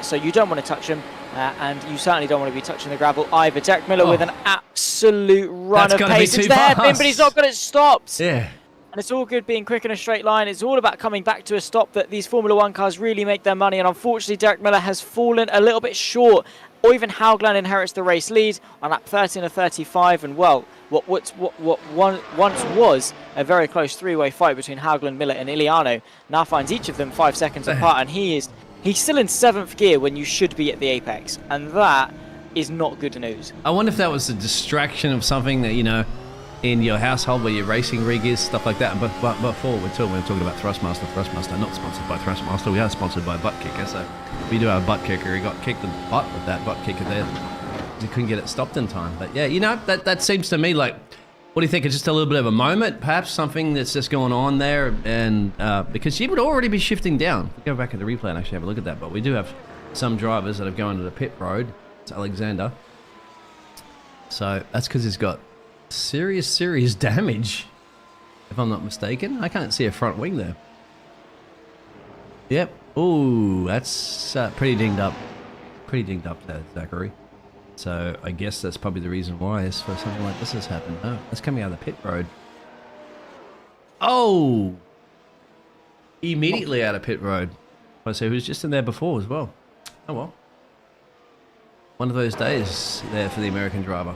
[SPEAKER 4] So you don't want to touch them, and you certainly don't want to be touching the gravel either. Derek Miller with an absolute run of pace into the hairpin, but he's not got it stopped.
[SPEAKER 5] Yeah.
[SPEAKER 4] And it's all good being quick in a straight line. It's all about coming back to a stop that these Formula One cars really make their money. And unfortunately, Derek Miller has fallen a little bit short. Oivind Haugland inherits the race lead on lap 13 of 35. And well, what once was a very close three-way fight between Haugland, Miller and Iliano now finds each of them 5 seconds apart. And he's still in 7th gear when you should be at the apex. And that is not good news.
[SPEAKER 5] I wonder if that was a distraction of something that, you know, in your household where your racing rig is, stuff like that. But before we're talking about Thrustmaster, not sponsored by Thrustmaster, we are sponsored by Butt Kicker. So we do have a butt kicker. He got kicked in the butt with that butt kicker there. He couldn't get it stopped in time. But yeah, you know, that seems to me like, what do you think? It's just a little bit of a moment, perhaps something that's just going on there, and because you would already be shifting down. Go back in the replay and actually have a look at that. But we do have some drivers that have gone to the pit road. It's Alexander. So that's because he's got serious damage, if I'm not mistaken. I can't see a front wing there. Yep. Ooh, that's pretty dinged up there, Zachary. So I guess that's probably the reason why is for something like this has happened. Oh, that's coming out of the pit road. Oh, immediately out of pit road. I say, who's just in there before as well. Oh well, one of those days there for the American driver.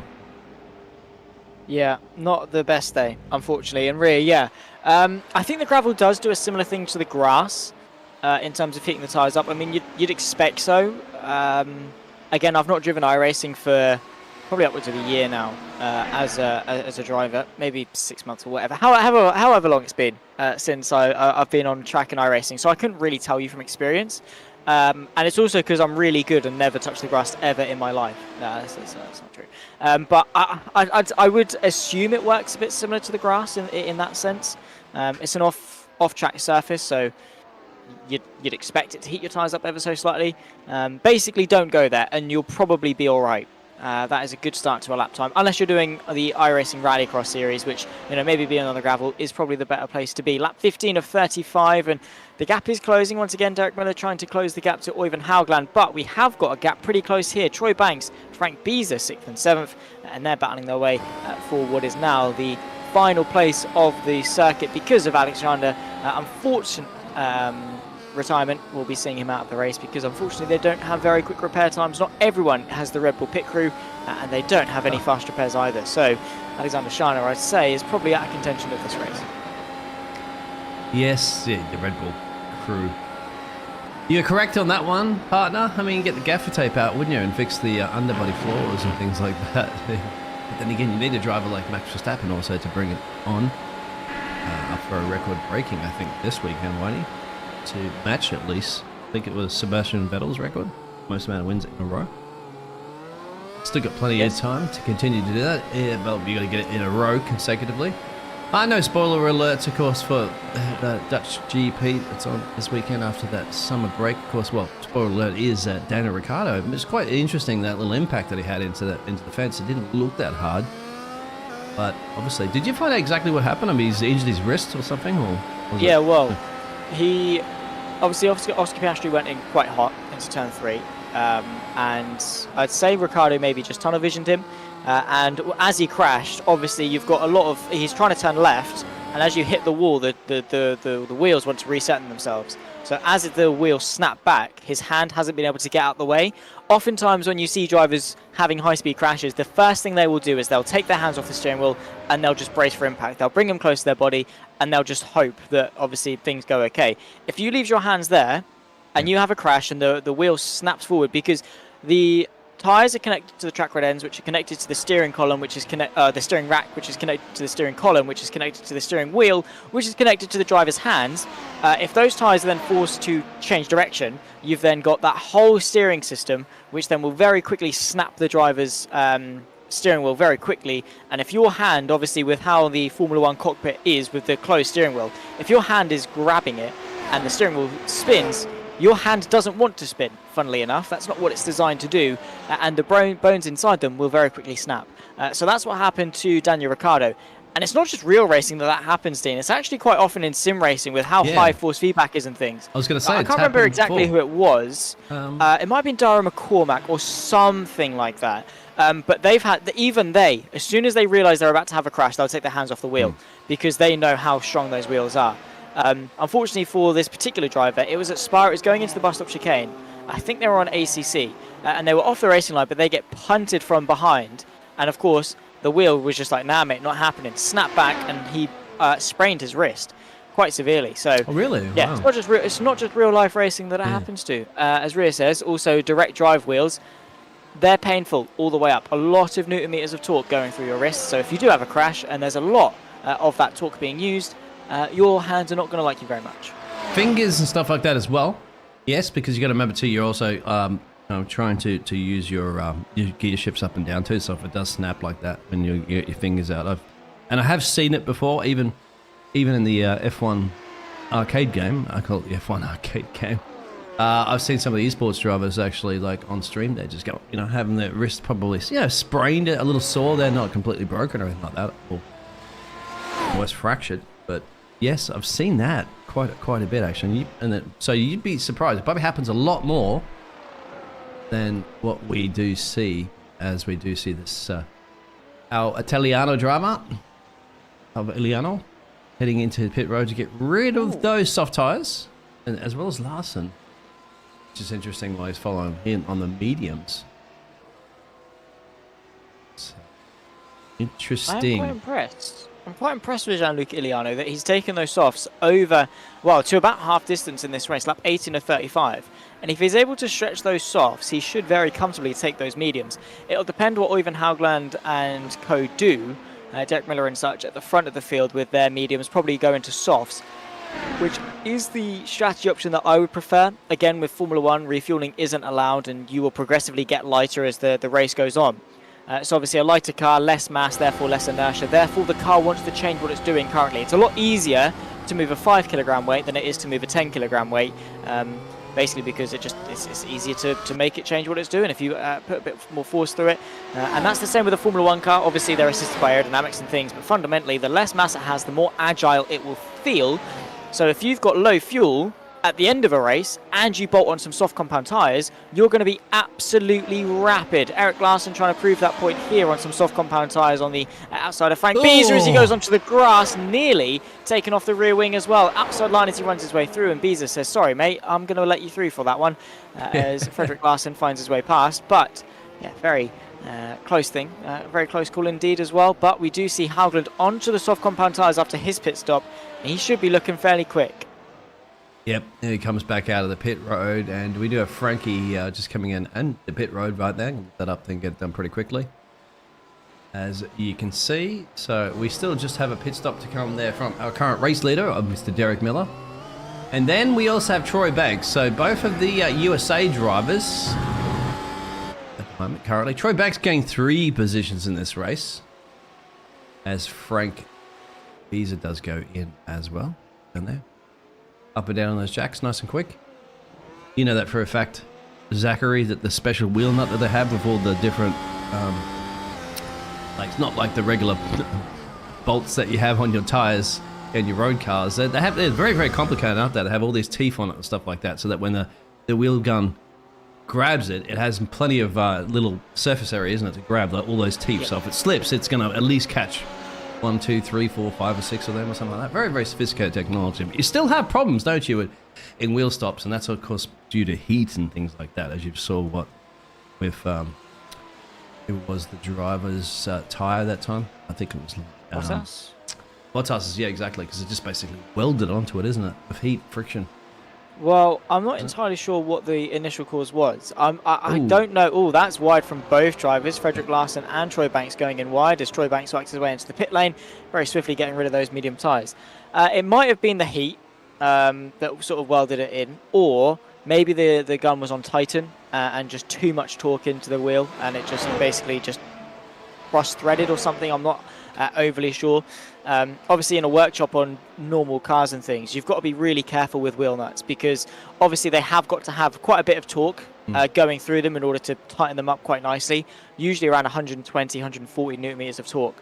[SPEAKER 4] Yeah, not the best day, unfortunately. And Rhea, yeah. I think the gravel does do a similar thing to the grass in terms of heating the tyres up. I mean, you'd expect so. Again, I've not driven iRacing for probably upwards of a year now as a driver, maybe 6 months or whatever. However long it's been since I've been on track in iRacing, so I couldn't really tell you from experience. And it's also because I'm really good and never touched the grass ever in my life. No, that's not true. But I would assume it works a bit similar to the grass in that sense. It's an off-track surface, so you'd expect it to heat your tyres up ever so slightly. Basically, don't go there, and you'll probably be all right. That is a good start to a lap time, unless you're doing the iRacing Rallycross series, which, you know, maybe being on the gravel is probably the better place to be. Lap 15 of 35, and the gap is closing once again. Derek Miller trying to close the gap to Oivind Haugland, but we have got a gap pretty close here. Troy Banks, Frank Beezer, 6th and 7th, and they're battling their way for what is now the final place of the circuit because of Alexander. Unfortunate retirement. We'll be seeing him out of the race because unfortunately they don't have very quick repair times. Not everyone has the Red Bull pit crew, and they don't have any fast repairs either. So Alexander Shiner, I'd say, is probably out of contention of this race.
[SPEAKER 5] Yes, yeah, the Red Bull crew. You're correct on that one, partner. I mean, get the gaffer tape out, wouldn't you, and fix the underbody flaws and things like that. But then again, you need a driver like Max Verstappen also to bring it on up for a record breaking, I think, this weekend, won't he? To match at least. I think it was Sebastian Vettel's record, most amount of wins in a row. Still got plenty of time to continue to do that. Yeah, well, you got to get it in a row consecutively. No spoiler alerts, of course, for the Dutch GP that's on this weekend after that summer break. Of course, well, spoiler alert is Daniel Ricciardo. It's quite interesting, that little impact that he had into the fence. It didn't look that hard, but obviously, did you find out exactly what happened? I mean, he's injured his wrist or something, or
[SPEAKER 4] yeah, well. He obviously Oscar Piastri went in quite hot into turn 3, and I'd say Ricciardo maybe just tunnel visioned him, and as he crashed, obviously you've got a lot of, he's trying to turn left, and as you hit the wall, the wheels want to reset themselves. So as the wheels snap back, his hand hasn't been able to get out the way. Oftentimes when you see drivers having high-speed crashes, the first thing they will do is they'll take their hands off the steering wheel and they'll just brace for impact. They'll bring them close to their body and they'll just hope that obviously things go okay. If you leave your hands there and you have a crash and the wheel snaps forward, because the tyres are connected to the track rod ends, which are connected to the steering column, which is the steering rack, which is connected to the steering column, which is connected to the steering wheel, which is connected to the driver's hands. If those tyres are then forced to change direction, you've then got that whole steering system, which then will very quickly snap the driver's steering wheel very quickly. And if your hand, obviously with how the Formula 1 cockpit is with the closed steering wheel, if your hand is grabbing it and the steering wheel spins, your hand doesn't want to spin, funnily enough. That's not what it's designed to do, and the bones inside them will very quickly snap. So that's what happened to Daniel Ricciardo. And it's not just real racing that happens, Dean. It's actually quite often in sim racing with how high force feedback is and things.
[SPEAKER 5] I was going to say,
[SPEAKER 4] I can't remember exactly who it was. It might have been Dara McCormack or something like that. But they've had, even they, as soon as they realise they're about to have a crash, they'll take their hands off the wheel because they know how strong those wheels are. Unfortunately for this particular driver, it was at Spa, it was going into the bus stop chicane. I think they were on ACC, and they were off the racing line, but they get punted from behind. And of course, the wheel was just like, nah, mate, not happening. Snap back, and he sprained his wrist quite severely. So,
[SPEAKER 5] really?
[SPEAKER 4] Yeah,
[SPEAKER 5] Wow.
[SPEAKER 4] it's not just real life racing that it happens to. As Ria says, also direct drive wheels, they're painful all the way up. A lot of newton meters of torque going through your wrists. So if you do have a crash, and there's a lot of that torque being used, your hands are not going to like you very much.
[SPEAKER 5] Fingers and stuff like that as well. Yes, because you got to remember too, you're also trying to use your gear shifts up and down too. So if it does snap like that when you get your fingers out, and I have seen it before, even in the F1 arcade game. I call it the F1 arcade game. I've seen some of the esports drivers actually, like on stream, they just go, having their wrist probably, sprained, a little sore. They're not completely broken or anything like that, or almost fractured. But yes, I've seen that quite a bit actually. So you'd be surprised. It probably happens a lot more than what we do see, as we do see this our Italiano drama of Iliano heading into pit road to get rid of those soft tires, and as well as Larson, which is interesting why he's following in on the mediums. So, interesting.
[SPEAKER 4] I'm quite impressed with Jean-Luc Iliano that he's taken those softs over, well, to about half distance in this race, lap 18 of 35. And if he's able to stretch those softs, he should very comfortably take those mediums. It'll depend what Oyvind Haugland and co do, Derek Miller and such, at the front of the field with their mediums, probably go into softs, which is the strategy option that I would prefer. Again, with Formula 1, refueling isn't allowed, and you will progressively get lighter as the race goes on. So obviously a lighter car, less mass, therefore less inertia. Therefore the car wants to change what it's doing currently. It's a lot easier to move a 5 kilogram weight than it is to move a 10 kilogram weight. Basically because it's easier to make it change what it's doing if you put a bit more force through it. And that's the same with a Formula 1 car. Obviously they're assisted by aerodynamics and things, but fundamentally the less mass it has, the more agile it will feel. So if you've got low fuel at the end of a race and you bolt on some soft compound tyres, you're going to be absolutely rapid. Eric Larson trying to prove that point here on some soft compound tyres on the outside of Frank Beezer as he goes onto the grass, nearly taking off the rear wing as well. Outside line as he runs his way through, and Beezer says, sorry mate, I'm going to let you through for that one, as Frederick Larson finds his way past. But yeah, very close thing, very close call indeed as well. But we do see Haugland onto the soft compound tyres after his pit stop, and he should be looking fairly quick.
[SPEAKER 5] Yep, and he comes back out of the pit road, and we do have Frankie just coming in and the pit road right there. Get that up, then get it done pretty quickly, as you can see. So we still just have a pit stop to come there from our current race leader, Mr. Derek Miller. And then we also have Troy Banks. So both of the USA drivers at the moment currently. Troy Banks gained 3 positions in this race, as Frank Beezer does go in as well. Down there. Up and down on those jacks, nice and quick. You know that for a fact, Zachary, that the special wheel nut that they have with all the different, like, it's not like the regular bolts that you have on your tires and your road cars. They're very, very complicated, aren't they? They have all these teeth on it and stuff like that, so that when the wheel gun grabs it, it has plenty of little surface area, isn't it, to grab all those teeth. So if it slips, it's going to at least catch 1, 2, 3, 4, 5, or 6 of them or something like that. Very, very sophisticated technology. But you still have problems, don't you, in wheel stops, and that's of course due to heat and things like that, as you saw with it was the driver's tyre that time. I think it was Bottas's, yeah, exactly, because it just basically welded onto it, isn't it, with heat, friction.
[SPEAKER 4] Well, I'm not entirely sure what the initial cause was. I don't know. Oh, that's wide from both drivers, Frederick Larson and Troy Banks going in wide as Troy Banks works his way into the pit lane, very swiftly getting rid of those medium tyres. It might have been the heat that sort of welded it in, or maybe the gun was on Titan and just too much torque into the wheel, and it just basically just cross-threaded or something. I'm not overly sure. Obviously in a workshop on normal cars and things, you've got to be really careful with wheel nuts, because obviously they have got to have quite a bit of torque going through them in order to tighten them up quite nicely, usually around 120, 140 newton meters of torque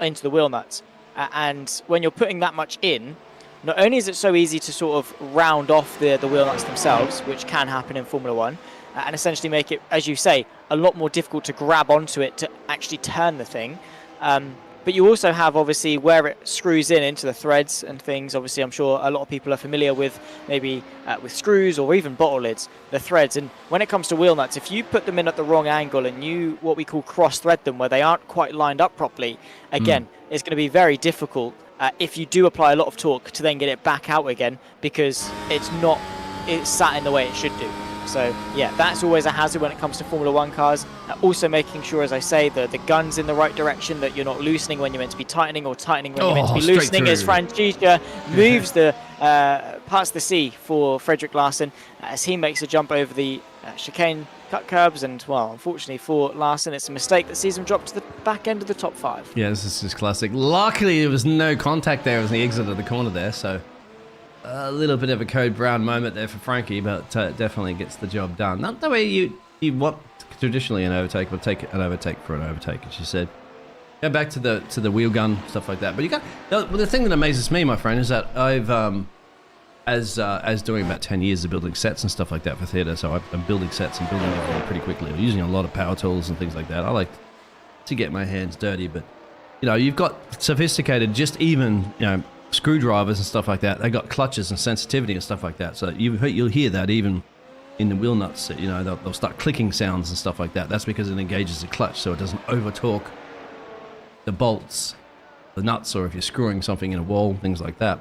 [SPEAKER 4] into the wheel nuts. And when you're putting that much in, not only is it so easy to sort of round off the wheel nuts themselves, which can happen in Formula 1, and essentially make it, as you say, a lot more difficult to grab onto it to actually turn the thing. But you also have, obviously, where it screws into the threads and things. Obviously, I'm sure a lot of people are familiar with maybe with screws or even bottle lids, the threads. And when it comes to wheel nuts, if you put them in at the wrong angle and you, what we call cross-thread them, where they aren't quite lined up properly, again, it's going to be very difficult if you do apply a lot of torque to then get it back out again, because it's sat in the way it should do. So yeah, that's always a hazard when it comes to Formula 1 cars. Also making sure, as I say, the gun's in the right direction, that you're not loosening when you're meant to be tightening, or tightening when you're meant to be loosening, as Francesca moves the past the C for Frederick Larson as he makes a jump over the chicane cut curbs. And well, unfortunately for Larson, it's a mistake that sees him drop to the back end of the top 5.
[SPEAKER 5] Yeah, this is just classic. Luckily there was no contact there as the exit of the corner there, so a little bit of a Code Brown moment there for Frankie, but definitely gets the job done. Not the way you want traditionally an overtake, but take an overtake for an overtake, as you said. Go back to the wheel gun, stuff like that. But you got the thing that amazes me, my friend, is that I've as doing about 10 years of building sets and stuff like that for theatre, so I'm building sets and building everything pretty quickly. I'm using a lot of power tools and things like that. I like to get my hands dirty, but you've got sophisticated, just even screwdrivers and stuff like that. They got clutches and sensitivity and stuff like that. So you'll hear that even in the wheel nuts. They'll start clicking sounds and stuff like that. That's because it engages the clutch, so it doesn't over torque the bolts, the nuts, or if you're screwing something in a wall, things like that.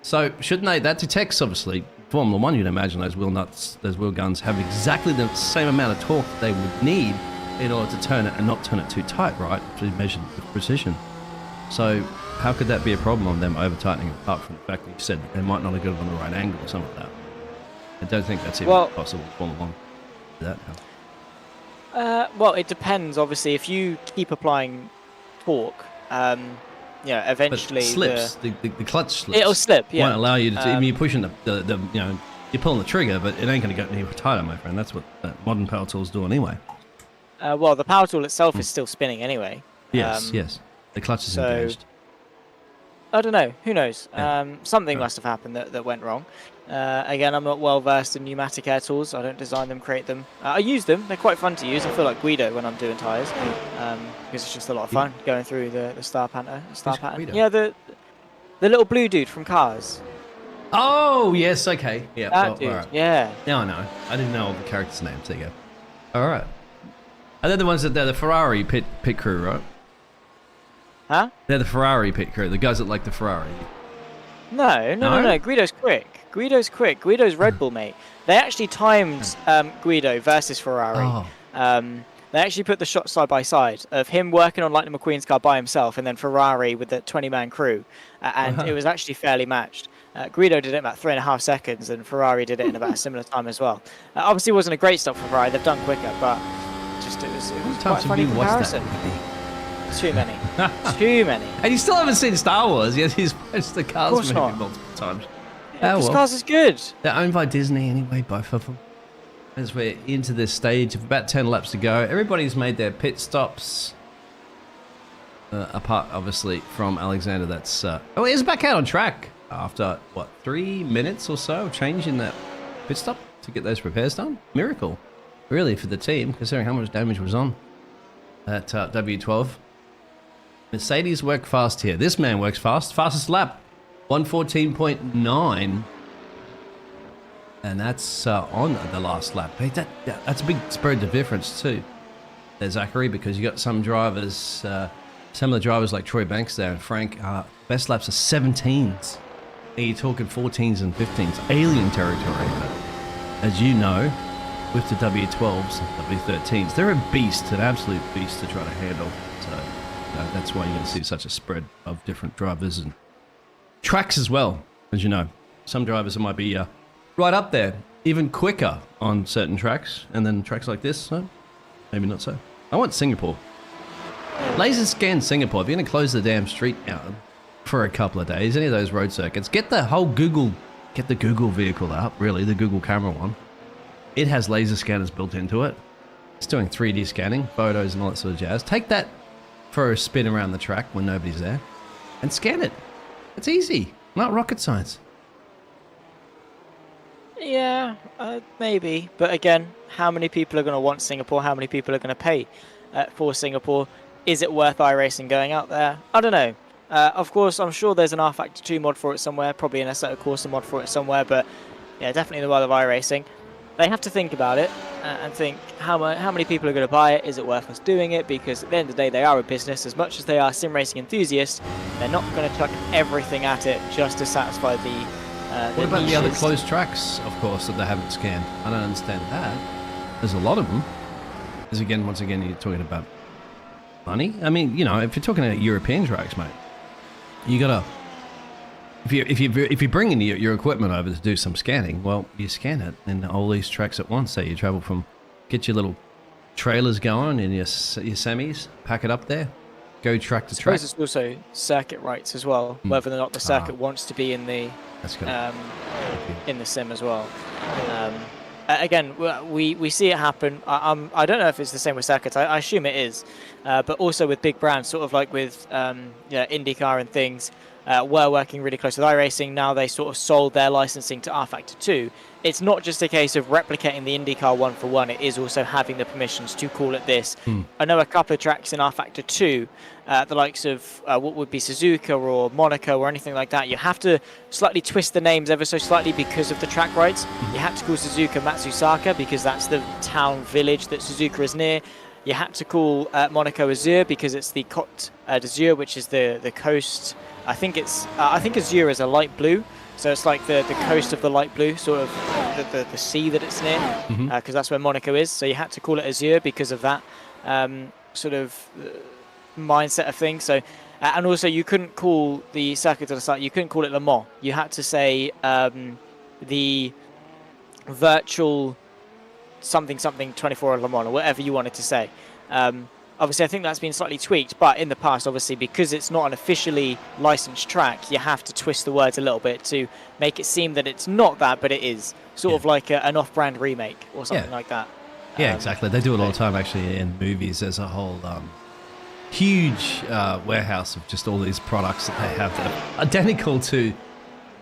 [SPEAKER 5] So that detects, obviously, Formula 1, you'd imagine those wheel nuts, those wheel guns have exactly the same amount of torque they would need in order to turn it and not turn it too tight, right? To measure with precision. So how could that be a problem on them over tightening, apart from the fact that you said they might not have got it on the right angle or something like that? I don't think that's even possible in Formula 1.
[SPEAKER 4] Well, it depends. Obviously, if you keep applying torque, eventually
[SPEAKER 5] but slips. The clutch slips.
[SPEAKER 4] It'll slip. Yeah,
[SPEAKER 5] won't allow you to. Even you're pushing you're pulling the trigger, but it ain't going to get any tighter, my friend. That's what modern power tools do anyway.
[SPEAKER 4] Well, the power tool itself is still spinning anyway.
[SPEAKER 5] Yes. The clutch is engaged.
[SPEAKER 4] I don't know. Who knows? Something must have happened that went wrong. Again, I'm not well versed in pneumatic air tools. I don't design them, create them. I use them. They're quite fun to use. I feel like Guido when I'm doing tyres, because it's just a lot of fun going through the star pattern. Yeah, the little blue dude from Cars.
[SPEAKER 5] Oh yes, okay. Yeah.
[SPEAKER 4] That dude. Right. Yeah.
[SPEAKER 5] Now I know. I didn't know all the characters' names. There you go. All right. And they're the ones they're the Ferrari pit crew, right?
[SPEAKER 4] Huh?
[SPEAKER 5] They're the Ferrari pit crew, the guys that like the Ferrari.
[SPEAKER 4] No. Guido's quick. Guido's Red Bull, mate. They actually timed Guido versus Ferrari. They actually put the shots side by side of him working on Lightning McQueen's car by himself, and then Ferrari with the 20-man crew. And it was actually fairly matched. Guido did it in about 3.5 seconds, and Ferrari did it in about a similar time as well. Obviously, it wasn't a great stop for Ferrari. They've done quicker, but it was quite a funny comparison. Too many.
[SPEAKER 5] And you still haven't seen Star Wars, yet he's watched the Cars movie multiple times.
[SPEAKER 4] Because Cars is good.
[SPEAKER 5] They're owned by Disney anyway, both of them. As we're into this stage of about 10 laps to go, everybody's made their pit stops. Apart, obviously, from Alexander. That's he's back out on track after, 3 minutes or so of changing that pit stop to get those repairs done. Miracle, really, for the team, considering how much damage was on at W12. Mercedes work fast here. This man works fast. Fastest lap, 114.9. And that's on the last lap. Hey, that's a big spread of difference too there, Zachary, because you got some drivers, some of the drivers like Troy Banks there and Frank, best laps are 17s. And you're talking 14s and 15s. Alien territory. But as you know, with the W12s and W13s, they're a beast, an absolute beast to try to handle. So that's why you're going to see such a spread of different drivers and tracks as well, as you know. Some drivers might be right up there, even quicker on certain tracks, and then tracks like this, so maybe not so. I want Singapore. Laser scan Singapore. If you're going to close the damn street down for a couple of days, any of those road circuits, get the Google vehicle out, really, the Google camera one. It has laser scanners built into it. It's doing 3D scanning, photos and all that sort of jazz. Take that for a spin around the track when nobody's there and scan it. It's easy, not rocket science.
[SPEAKER 4] Yeah, maybe. But again, how many people are going to want Singapore? How many people are going to pay for Singapore? Is it worth iRacing going out there? I don't know. Of course, I'm sure there's an R-Factor 2 mod for it somewhere, probably an Assetto Corsa mod for it somewhere, but yeah, definitely in the world of iRacing. They have to think about it and think how many people are going to buy it. Is it worth us doing it? Because at the end of the day, they are a business. As much as they are sim racing enthusiasts, they're not going to chuck everything at it just to satisfy the
[SPEAKER 5] what about the other closed tracks, of course, that they haven't scanned? I don't understand that. There's a lot of them. Because once again, you're talking about money. I mean, you know, if you're talking about European tracks, mate, you gotta. If you bring in your equipment over to do some scanning, well, you scan it in all these tracks at once. So you travel from, get your little trailers going in your semis, pack it up there, go track to track.
[SPEAKER 4] I suppose it's also circuit rights as well, whether or not the circuit wants to be in the sim as well. Again, we see it happen. I don't know if it's the same with circuits. I assume it is, but also with big brands, sort of like with IndyCar and things. Were working really close with iRacing. Now they sort of sold their licensing to R-Factor 2. It's not just a case of replicating the IndyCar one for one. It is also having the permissions to call it this. I know a couple of tracks in R-Factor 2, the likes of what would be Suzuka or Monaco or anything like that. You have to slightly twist the names ever so slightly because of the track rights. You have to call Suzuka Matsusaka because that's the town village that Suzuka is near. You had to call Monaco Azur because it's the Côte d'Azur, which is the coast. I think Azur is a light blue, so it's like the coast of the light blue, sort of the sea that it's near, because that's where Monaco is. So you had to call it Azur because of that sort of mindset of things. So and also you couldn't call the Circuit de la Sarthe, you couldn't call it Le Mans. You had to say the virtual something 24 Le Mans or whatever you wanted to say. Obviously, I think that's been slightly tweaked, but in the past, obviously, because it's not an officially licensed track, you have to twist the words a little bit to make it seem that it's not that, but it is. Sort of like an off-brand remake or something like that.
[SPEAKER 5] Yeah, exactly. They do it all the time, actually, in movies. There's a whole huge warehouse of just all these products that they have that are identical to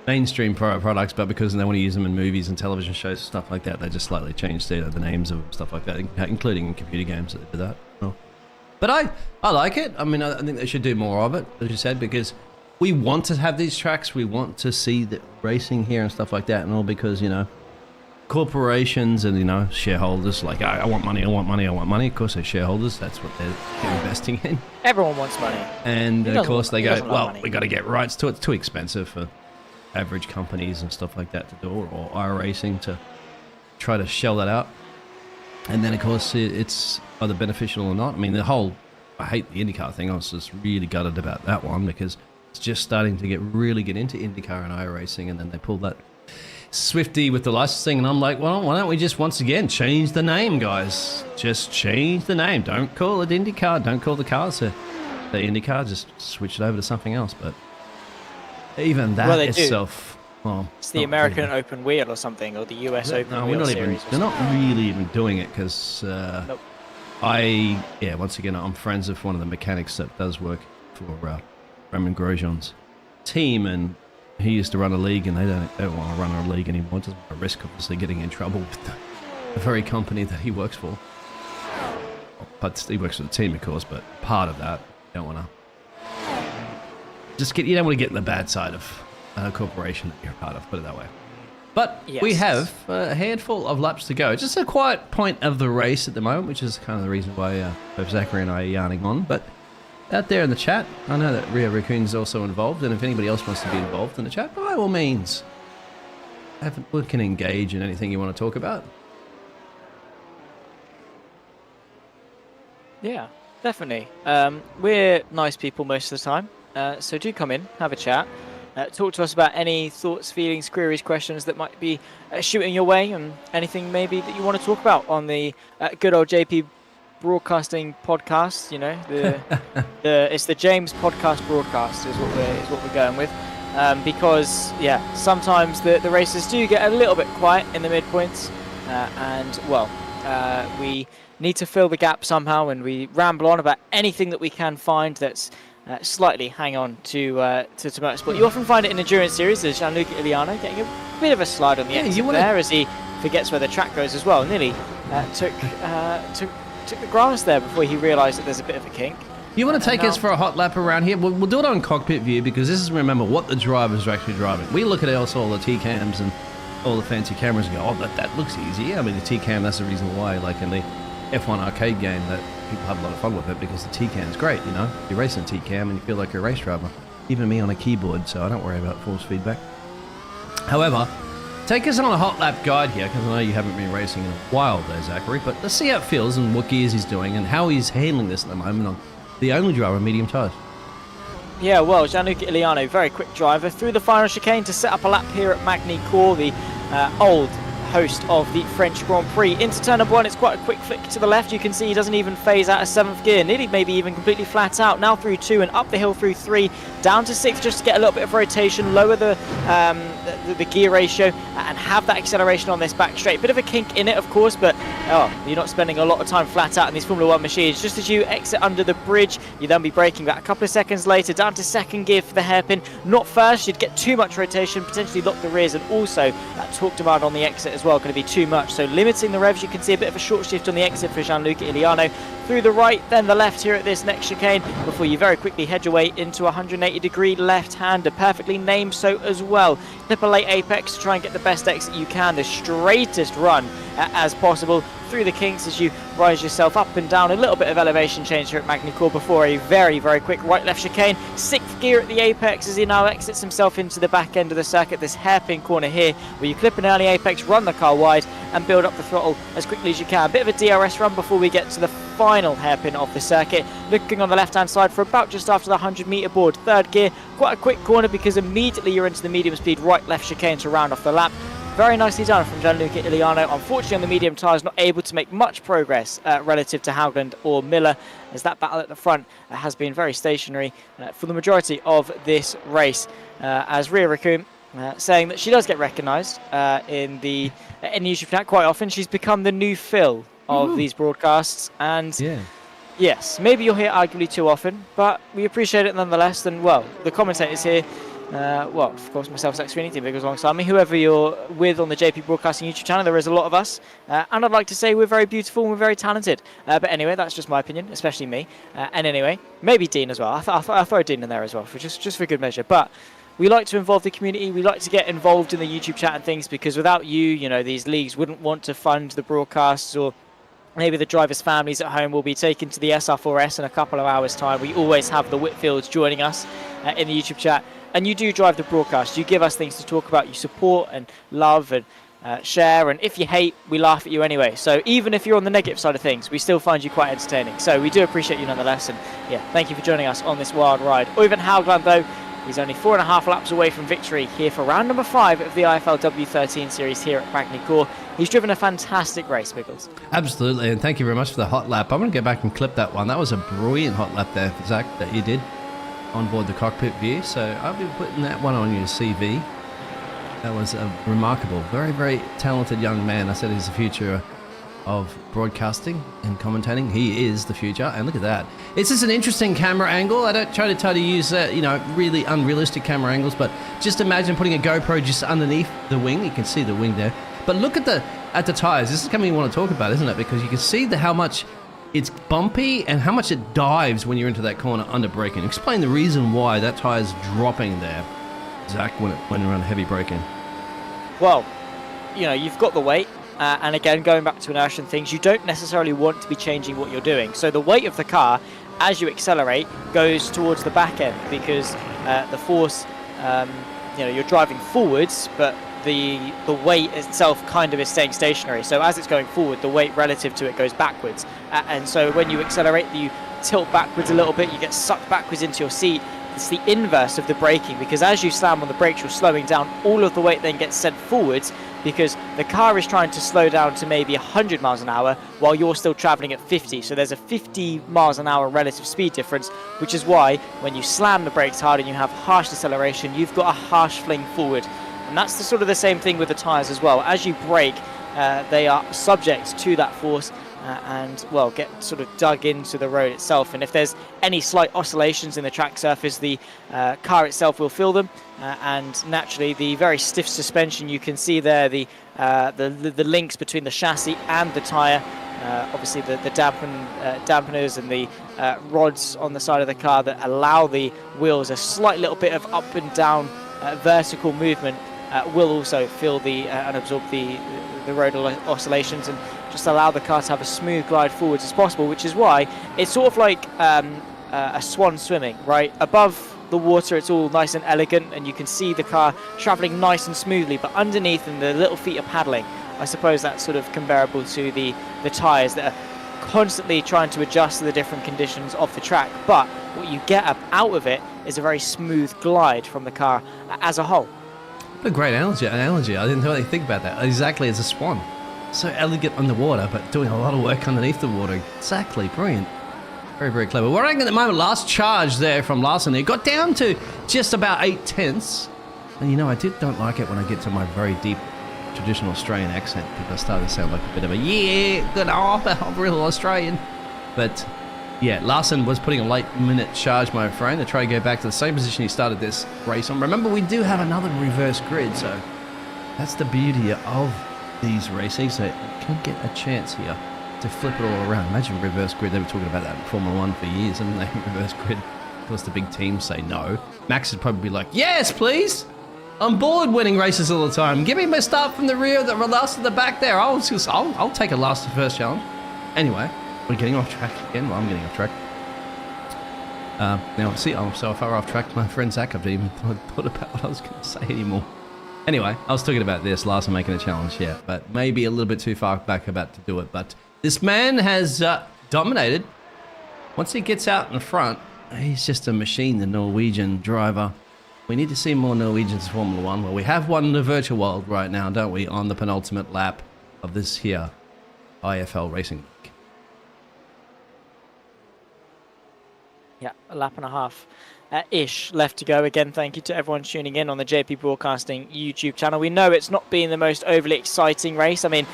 [SPEAKER 5] mainstream products, but because they want to use them in movies and television shows and stuff like that, they just slightly change the names of stuff like that, including in computer games that they do that. But I like it. I mean, I think they should do more of it, as you said, because we want to have these tracks. We want to see the racing here and stuff like that, and all because, you know, corporations and, you know, shareholders, like, I want money. Of course, they're shareholders. That's what they're investing in.
[SPEAKER 4] Everyone wants money.
[SPEAKER 5] And, of course, they go, well, we got to get rights to it. It's too expensive for average companies and stuff like that to do, or iRacing to try to shell that out. And then, of course, it's either beneficial or not. I mean, I hate the IndyCar thing. I was just really gutted about that one because it's just starting to really get into IndyCar and iRacing, and then they pulled that Swifty with the licensing, and I'm like, well, why don't we just once again change the name, guys? Just change the name. Don't call it IndyCar. Don't call the cars the IndyCar. Just switch it over to something else. But even that itself... Well,
[SPEAKER 4] it's the American Open Wheel or something, or the US Open Wheel series.
[SPEAKER 5] They're not really even doing it because
[SPEAKER 4] nope.
[SPEAKER 5] Once again, I'm friends with one of the mechanics that does work for Raymond Grosjean's team, and he used to run a league, and they don't want to run a league anymore. It doesn't want to risk, obviously, getting in trouble with the very company that he works for. But he works for the team, of course, but part of that, you don't want to you don't want to get in the bad side of a corporation that you're a part of, put it that way. But
[SPEAKER 4] Yes.
[SPEAKER 5] we have a handful of laps to go. Just a quiet point of the race at the moment, which is kind of the reason why both Zachary and I are yarning on. But out there in the chat, I know that Rio Raccoon's also involved, and if anybody else wants to be involved in the chat, by all means, we can engage in anything you want to talk about.
[SPEAKER 4] Yeah, definitely. We're nice people most of the time, so do come in, have a chat. Talk to us about any thoughts, feelings, queries, questions that might be shooting your way, and anything maybe that you want to talk about on the good old JP Broadcasting podcast. You know, it's the James Podcast Broadcast is what we're going with, because sometimes the races do get a little bit quiet in the midpoints, and we need to fill the gap somehow, and we ramble on about anything that we can find that's slightly hang on to motorsport. You often find it in endurance series. There's Gianluca Iliano getting a bit of a slide on the exit there as he forgets where the track goes as well. Nearly took the grass there before he realised that there's a bit of a kink.
[SPEAKER 5] You want to take us for a hot lap around here? We'll do it on cockpit view, because this is, remember, what the drivers are actually driving. We look at also all the T-cams and all the fancy cameras and go, oh, that looks easy. I mean, the T-cam, that's the reason why, like in the F1 arcade game, that people have a lot of fun with it, because the T-cam is great, you know? You're racing a T-cam and you feel like you're a race driver. Even me on a keyboard, so I don't worry about force feedback. However, take us on a hot lap guide here, because I know you haven't been racing in a while there, Zachary, but let's see how it feels and what gears he's doing and how he's handling this at the moment on the only driver on medium tyres.
[SPEAKER 4] Yeah, well, Gianluca Iliano, very quick driver through the final chicane to set up a lap here at Magny-Cours, the old host of the French Grand Prix. Into turn number 1, it's quite a quick flick to the left. You can see he doesn't even phase out of 7th gear, nearly maybe even completely flat out. Now through 2 and up the hill through 3, down to 6 just to get a little bit of rotation, lower the gear ratio and have that acceleration on this back straight. Bit of a kink in it, of course, but you're not spending a lot of time flat out in these Formula 1 machines. Just as you exit under the bridge, you then be braking back a couple of seconds later, down to 2nd gear for the hairpin. Not first, you'd get too much rotation, potentially lock the rears, and also that torque demand on the exit as well, going to be too much. So limiting the revs, you can see a bit of a short shift on the exit for Gianluca Iliano. Through the right, then the left here at this next chicane, before you very quickly head your way into a 180-degree left-hander, perfectly named so as well. Clip a late apex to try and get the best exit you can, the straightest run as possible through the kinks as you rise yourself up and down. A little bit of elevation change here at Magny-Cours before a very, very quick right-left chicane. 6th gear at the apex as he now exits himself into the back end of the circuit. This hairpin corner here where you clip an early apex, run the car wide and build up the throttle as quickly as you can. A bit of a DRS run before we get to the final hairpin of the circuit. Looking on the left-hand side for about just after the 100-meter board. 3rd gear, quite a quick corner because immediately you're into the medium-speed right-left chicane to round off the lap. Very nicely done from Gianluca Iliano. Unfortunately on the medium tyres, not able to make much progress relative to Haugland or Miller, as that battle at the front has been very stationary for the majority of this race. As Ria Raccoon saying that she does get recognised in the YouTube chat quite often. She's become the new Phil of these broadcasts, and yes, maybe you'll hear arguably too often, but we appreciate it nonetheless. And well, the commentators here, of course, myself, Zach Sweeney, Biggles alongside me, whoever you're with on the JP Broadcasting YouTube channel, there is a lot of us, and I'd like to say we're very beautiful and we're very talented. But anyway, that's just my opinion, especially me. And anyway, maybe Dean as well. I'll throw Dean in there as well, for just for good measure. But we like to involve the community. We like to get involved in the YouTube chat and things, because without you, these leagues wouldn't want to fund the broadcasts, or maybe the drivers' families at home will be taken to the SR4S in a couple of hours' time. We always have the Whitfields joining us in the YouTube chat. And you do drive the broadcast. You give us things to talk about. You support and love and share. And if you hate, we laugh at you anyway. So even if you're on the negative side of things, we still find you quite entertaining. So we do appreciate you nonetheless. And thank you for joining us on this wild ride. Øyvind Haugland, though, he's only 4.5 laps away from victory here for round number 5 of the iFL W13 series here at Magny-Cours. He's driven a fantastic race, Biggles.
[SPEAKER 5] Absolutely, and thank you very much for the hot lap. I'm going to go back and clip that one. That was a brilliant hot lap there, Zach, that you did on board the cockpit view. So I'll be putting that one on your CV. That was a remarkable, very, very talented young man. I said he's the future of broadcasting and commentating. He is the future, and look at that. It's just an interesting camera angle. I don't try to use really unrealistic camera angles, but just imagine putting a GoPro just underneath the wing. You can see the wing there. But look at the tires. This is something you want to talk about, isn't it? Because you can see how much it's bumpy and how much it dives when you're into that corner under braking. Explain the reason why that tire's dropping there, Zach, when you're on heavy braking.
[SPEAKER 4] Well, you've got the weight. And again, going back to inertia and things, you don't necessarily want to be changing what you're doing. So the weight of the car, as you accelerate, goes towards the back end because the force, you're driving forwards, but the weight itself kind of is staying stationary. So as it's going forward, the weight relative to it goes backwards. And so when you accelerate, you tilt backwards a little bit, you get sucked backwards into your seat. It's the inverse of the braking because as you slam on the brakes, you're slowing down. All of the weight then gets sent forwards because the car is trying to slow down to maybe 100 miles an hour while you're still traveling at 50. So there's a 50 miles an hour relative speed difference, which is why when you slam the brakes hard and you have harsh deceleration, you've got a harsh fling forward. And that's the same thing with the tyres as well. As you brake, they are subject to that force and get sort of dug into the road itself. And if there's any slight oscillations in the track surface, the car itself will feel them. And naturally, the very stiff suspension, you can see there the links between the chassis and the tyre. Obviously, the dampeners and the rods on the side of the car that allow the wheels a slight little bit of up and down vertical movement will also feel and absorb the road oscillations and just allow the car to have a smooth glide forwards as possible, which is why it's sort of like a swan swimming, right? Above the water, it's all nice and elegant, and you can see the car traveling nice and smoothly, but underneath, and the little feet are paddling. I suppose that's sort of comparable to the tyres that are constantly trying to adjust to the different conditions of the track, but what you get out of it is a very smooth glide from the car as a whole.
[SPEAKER 5] What a great analogy. I didn't really think about that. Exactly as a swan. So elegant underwater, but doing a lot of work underneath the water. Exactly. Brilliant. Very, very clever. We're running at the moment. Last charge there from Larson. It got down to just about 8/10. And I don't like it when I get to my very deep traditional Australian accent because I start to sound like a bit of a good I'm real Australian. But yeah, Larson was putting a late minute charge, my friend, to try to go back to the same position he started this race on. Remember, we do have another reverse grid, so that's the beauty of these races. So you can get a chance here to flip it all around. Imagine reverse grid. They were talking about that in Formula 1 for years, and they reverse grid. Of course, the big teams say no. Max would probably be like, yes, please. I'm bored winning races all the time. Give me my start from the rear, the last at the back there. I'll take a last to first challenge. Anyway, we're getting off track again. Well, I'm getting off track. Now, see, I'm so far off track. My friend Zach, I've even thought about what I was going to say anymore. Anyway, I was talking about this, Larson making a challenge, yeah, but maybe a little bit too far back about to do it. But this man has dominated. Once he gets out in front, he's just a machine, the Norwegian driver. We need to see more Norwegians in Formula 1. Well, we have one in the virtual world right now, don't we, on the penultimate lap of this here iFL Racing Week.
[SPEAKER 4] Yeah, a lap and a half ish left to go. Again, thank you to everyone tuning in on the JP Broadcasting YouTube channel. We know it's not been the most overly exciting race. I mean,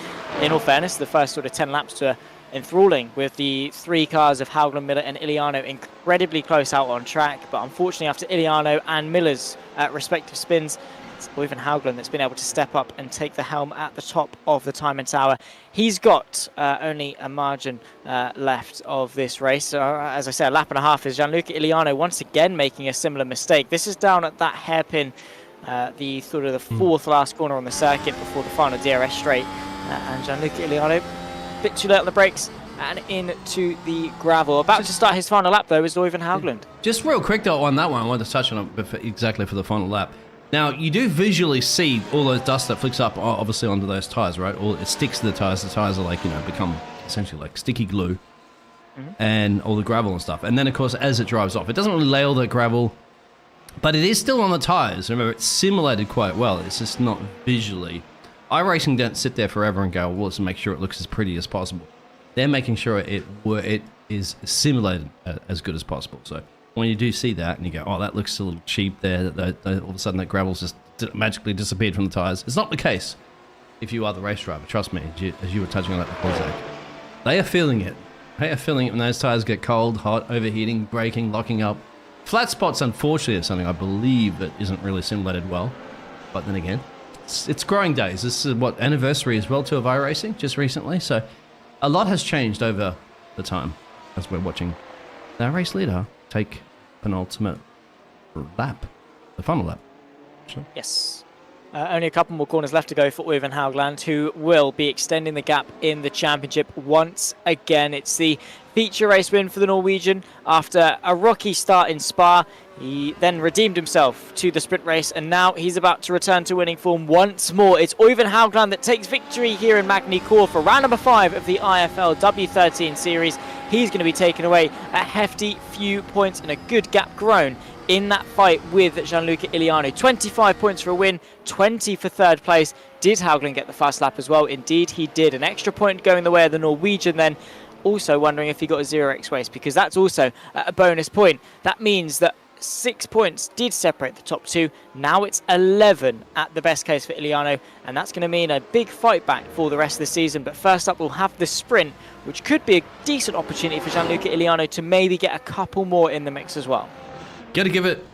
[SPEAKER 4] in all fairness, the first sort of 10 laps were enthralling with the three cars of Haugland, Miller and Iliano incredibly close out on track. But unfortunately, after Iliano and Miller's respective spins, or even Haugland that's been able to step up and take the helm at the top of the timing tower. He's got only a margin left of this race. So, as I say, a lap and a half is Gianluca Iliano once again making a similar mistake. This is down at that hairpin, the sort of the fourth last corner on the circuit before the final DRS straight. And Gianluca Iliano, a bit too late on the brakes and into the gravel. About to start his final lap, though, is Oyvind Haugland.
[SPEAKER 5] Just real quick, though, on that one, I wanted to touch on it exactly for the final lap. Now, you do visually see all those dust that flicks up, obviously, onto those tyres, right? It sticks to the tyres. The tyres are like, become essentially like sticky glue and all the gravel and stuff. And then, of course, as it drives off, it doesn't really lay all the gravel, but it is still on the tyres. Remember, it's simulated quite well. It's just not visually. iRacing don't sit there forever and go, well, let's make sure it looks as pretty as possible. They're making sure it is simulated as good as possible. So when you do see that and you go, oh, that looks a little cheap there, that all of a sudden that gravel's just magically disappeared from the tyres. It's not the case if you are the race driver. Trust me, as you were touching on that before, Zach. They are feeling it. They are feeling it when those tyres get cold, hot, overheating, braking, locking up. Flat spots, unfortunately, is something I believe that isn't really simulated well. But then again, it's growing days. This is, anniversary as well, too, of iRacing, just recently. So a lot has changed over
[SPEAKER 3] the time as we're watching our race leader take penultimate lap, the final lap. So.
[SPEAKER 4] Yes. Only a couple more corners left to go for Oivind Haugland, who will be extending the gap in the championship once again. It's the feature race win for the Norwegian after a rocky start in Spa. He then redeemed himself to the sprint race, and now he's about to return to winning form once more. It's Oivind Haugland that takes victory here in Magny-Cours for round number 5 of the iFL W13 series. He's going to be taking away a hefty few points and a good gap grown in that fight with Gianluca Iliano. 25 points for a win, 20 for third place. Did Haugland get the fast lap as well? Indeed he did. An extra point going the way of the Norwegian then. Also wondering if he got a 0x race, because that's also a bonus point. That means that 6 points did separate the top 2. Now it's 11 at the best case for Iliano, and that's going to mean a big fight back for the rest of the season. But first up, we'll have the sprint, which could be a decent opportunity for Gianluca Iliano to maybe get a couple more in the mix as well.
[SPEAKER 5] Got to give it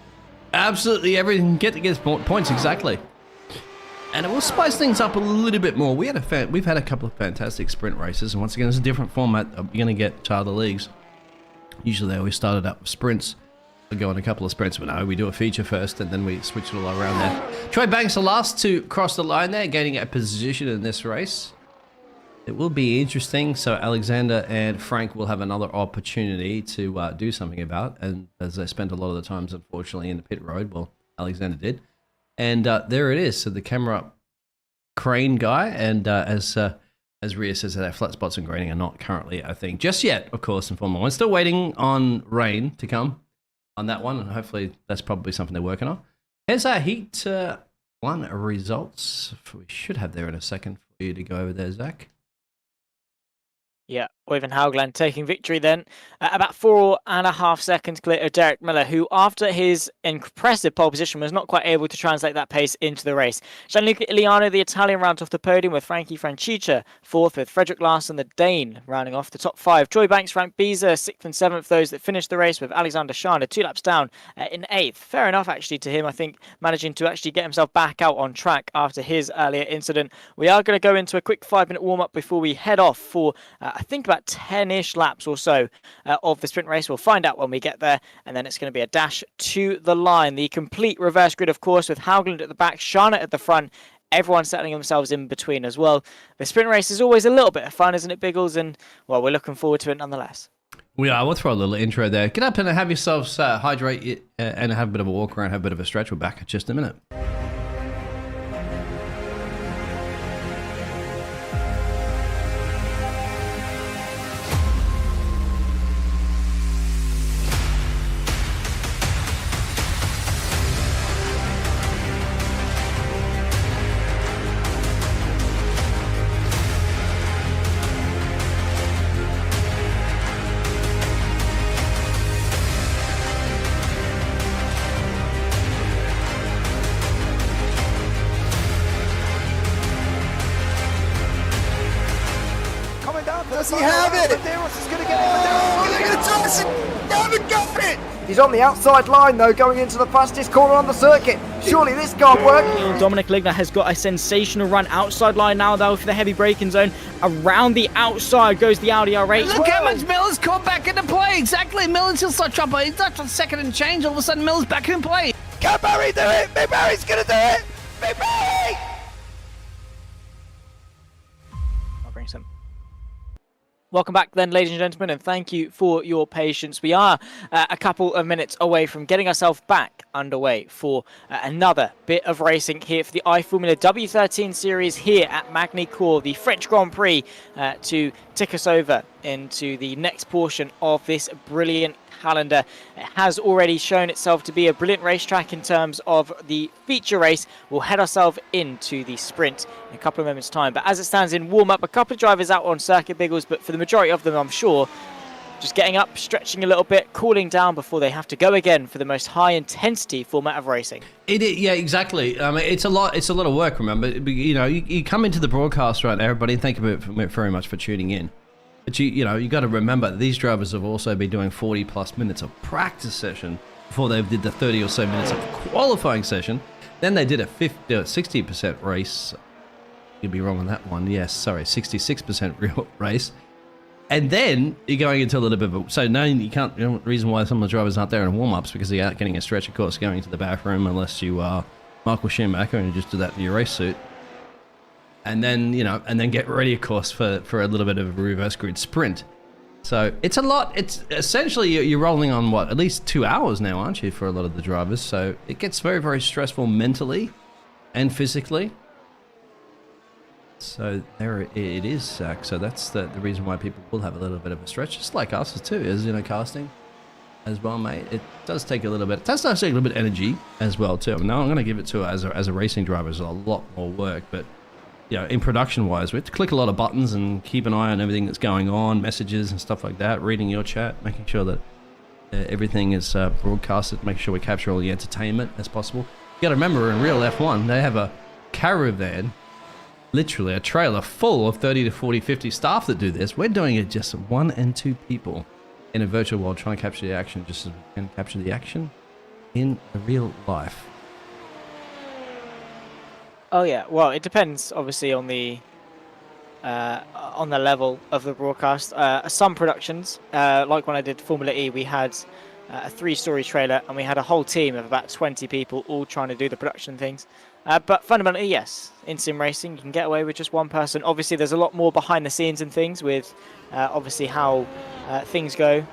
[SPEAKER 5] absolutely everything. Get points, exactly. And it will spice things up a little bit more. We've had a couple of fantastic sprint races, and once again, it's a different format. You're going to get to other leagues. Usually they always started up with sprints. We go on a couple of sprints, but no, we do a feature first, and then we switch it all around there. Troy Banks, the last to cross the line there, gaining a position in this race. It will be interesting. So Alexander and Frank will have another opportunity to do something about, and as they spent a lot of the times, unfortunately, in the pit road, well, Alexander did. And there it is. So the camera crane guy, and as Rhea says, that flat spots and grading are not currently a thing just yet, of course, in Formula 1. Still waiting on rain to come on that one, and hopefully that's probably something they're working on. Here's our Heat 1 results. We should have there in a second for you to go over there, Zach.
[SPEAKER 4] Yeah, Oivind Haugland taking victory then. About 4.5 seconds clear of Derek Miller, who after his impressive pole position was not quite able to translate that pace into the race. Gianluca Iliano, the Italian, rounds off the podium with Frankie Francica fourth, with Frederick Larsen, the Dane, rounding off the top 5. Troy Banks, Frank Beezer, 6th and 7th, those that finished the race, with Alexander Schana 2 laps down in 8th. Fair enough, actually, to him, I think, managing to actually get himself back out on track after his earlier incident. We are going to go into a quick 5-minute warm-up before we head off for, I think, about 10-ish laps or so of the sprint race. We'll find out when we get there, and then it's going to be a dash to the line. The complete reverse grid, of course, with Haugland at the back, Schana at the front, everyone settling themselves in between as well. The sprint race is always a little bit of fun, isn't it, Biggles? And, well, we're looking forward to it nonetheless.
[SPEAKER 5] We are. We'll throw a little intro there. Get up and have yourselves hydrate and have a bit of a walk around, have a bit of a stretch. We're back in just a minute.
[SPEAKER 2] Does he have it? Medeiros is going to get it. They're going to toss it. They haven't got it.
[SPEAKER 1] He's on the outside line, though, going into the fastest corner on the circuit. Surely this can't work.
[SPEAKER 4] Dominic Ligner has got a sensational run outside line now, though, for the heavy braking zone. Around the outside goes the Audi R8.
[SPEAKER 3] Look how much Miller's caught back into play. Exactly. Miller's still such trouble. He's not on second and change. All of a sudden, Miller's back in play.
[SPEAKER 2] Can Barry do it? Big Barry's going to do it. Big Barry!
[SPEAKER 4] I'll bring some. Welcome back then, ladies and gentlemen, and thank you for your patience. We are a couple of minutes away from getting ourselves back underway for another bit of racing here for the iFormula W13 series here at Magny-Cours, the French Grand Prix, to tick us over into the next portion of this brilliant calendar. It has already shown itself to be a brilliant racetrack in terms of the feature race. We'll head ourselves into the sprint in a couple of moments' time. But as it stands in warm-up, a couple of drivers out on circuit, Biggles, but for the majority of them, I'm sure, just getting up, stretching a little bit, cooling down before they have to go again for the most high-intensity format of racing.
[SPEAKER 5] Yeah, exactly. It's a lot of work, remember. You know, you come into the broadcast, right, everybody, and thank you very much for tuning in. But you got to remember, these drivers have also been doing 40 plus minutes of practice session before they did the 30 or so minutes of qualifying session. Then they did a 60% race. You'd be wrong on that one. Yes, sorry, 66% real race. And then you're going into a little bit of so now you can't. The reason why some of the drivers aren't there in warm-ups because they're out getting a stretch, of course, going to the bathroom unless you are Michael Schumacher and you just do that in your race suit. And then and then get ready, of course, for a little bit of a reverse grid sprint. So it's a lot. It's essentially you're rolling on at least 2 hours now, aren't you, for a lot of the drivers? So it gets very, very stressful mentally and physically. So there it is, Zach. So that's the reason why people will have a little bit of a stretch, just like us too, as casting as well, mate. It does take a little bit. It does take a little bit of energy as well too. Now I'm going to give it to as a racing driver is a lot more work, but in production wise, we have to click a lot of buttons and keep an eye on everything that's going on, messages and stuff like that. Reading your chat, making sure that everything is broadcasted, making sure we capture all the entertainment as possible. You got to remember, in real F1, they have a caravan. Literally a trailer full of 30 to 40, 50 staff that do this. We're doing it just 1 and 2 people in a virtual world trying to capture the action just as we can capture the action in the real life.
[SPEAKER 4] Oh yeah, well it depends obviously on the level of the broadcast. Some productions, like when I did Formula E, we had a 3-story trailer and we had a whole team of about 20 people all trying to do the production things. But fundamentally, yes, in sim racing, you can get away with just one person. Obviously, there's a lot more behind the scenes and things with obviously how things go,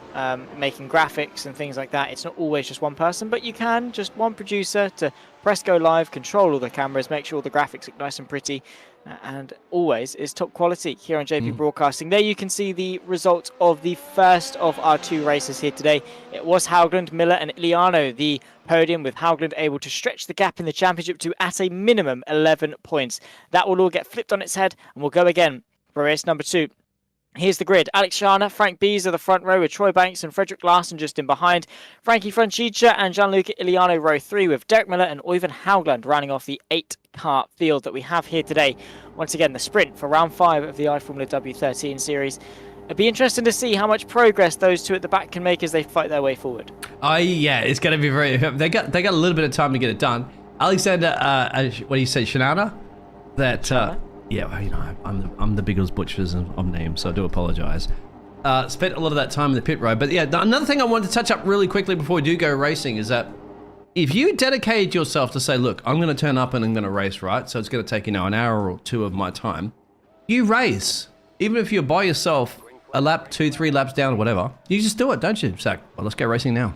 [SPEAKER 4] making graphics and things like that. It's not always just one person, but you can just one producer to press go live, control all the cameras, make sure all the graphics look nice and pretty, and always is top quality here on JP Broadcasting. There you can see the results of the first of our 2 races here today. It was Haugland, Miller and Iliano, the podium, with Haugland able to stretch the gap in the championship to at a minimum 11 points. That will all get flipped on its head and we'll go again for race number 2. Here's the grid. Alex Shana, Frank Bees are the front row with Troy Banks and Frederick Larson just in behind. Frankie Francica and Gianluca Iliano row 3 with Derek Miller and Oyvind Haugland rounding off the 8-car field that we have here today. Once again, the sprint for round 5 of the iFormula W13 series. It'd be interesting to see how much progress those 2 at the back can make as they fight their way forward.
[SPEAKER 5] Yeah, it's going to be very. They got a little bit of time to get it done. Alexander, what do you say, Shanana? That. Yeah, well, I'm the Biggles butchers of names, so I do apologise. Spent a lot of that time in the pit road, but yeah, another thing I wanted to touch up really quickly before we do go racing is that if you dedicated yourself to say, look, I'm going to turn up and I'm going to race, right? So it's going to take an hour or 2 of my time. You race, even if you're by yourself, a lap, 2-3 laps down or whatever. You just do it, don't you, Zach? Well, let's go racing now.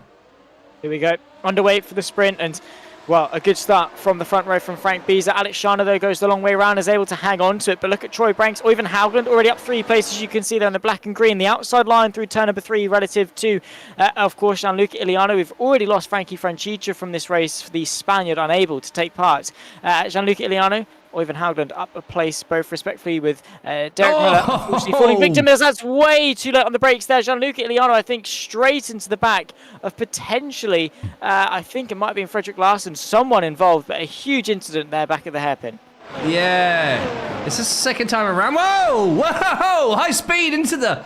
[SPEAKER 4] Here we go, underway for the sprint and. Well, a good start from the front row from Frank Beezer. Alex Shana, though, goes the long way around, is able to hang on to it. But look at Troy Banks, Oyvind Haugland, already up 3 places. You can see there in the black and green. The outside line through turn number 3 relative to, of course, Gianluca Iliano. We've already lost Frankie Francica from this race, the Spaniard unable to take part. Gianluca Iliano, Oyvind Haugland up a place, both respectfully, with Derek Miller unfortunately falling victim. That's way too late on the brakes there. Gianluca Iliano, I think, straight into the back of potentially, I think it might have been Frederick Larson, someone involved, but a huge incident there back at the hairpin.
[SPEAKER 5] Yeah. Is this the second time around? Whoa! High speed into the...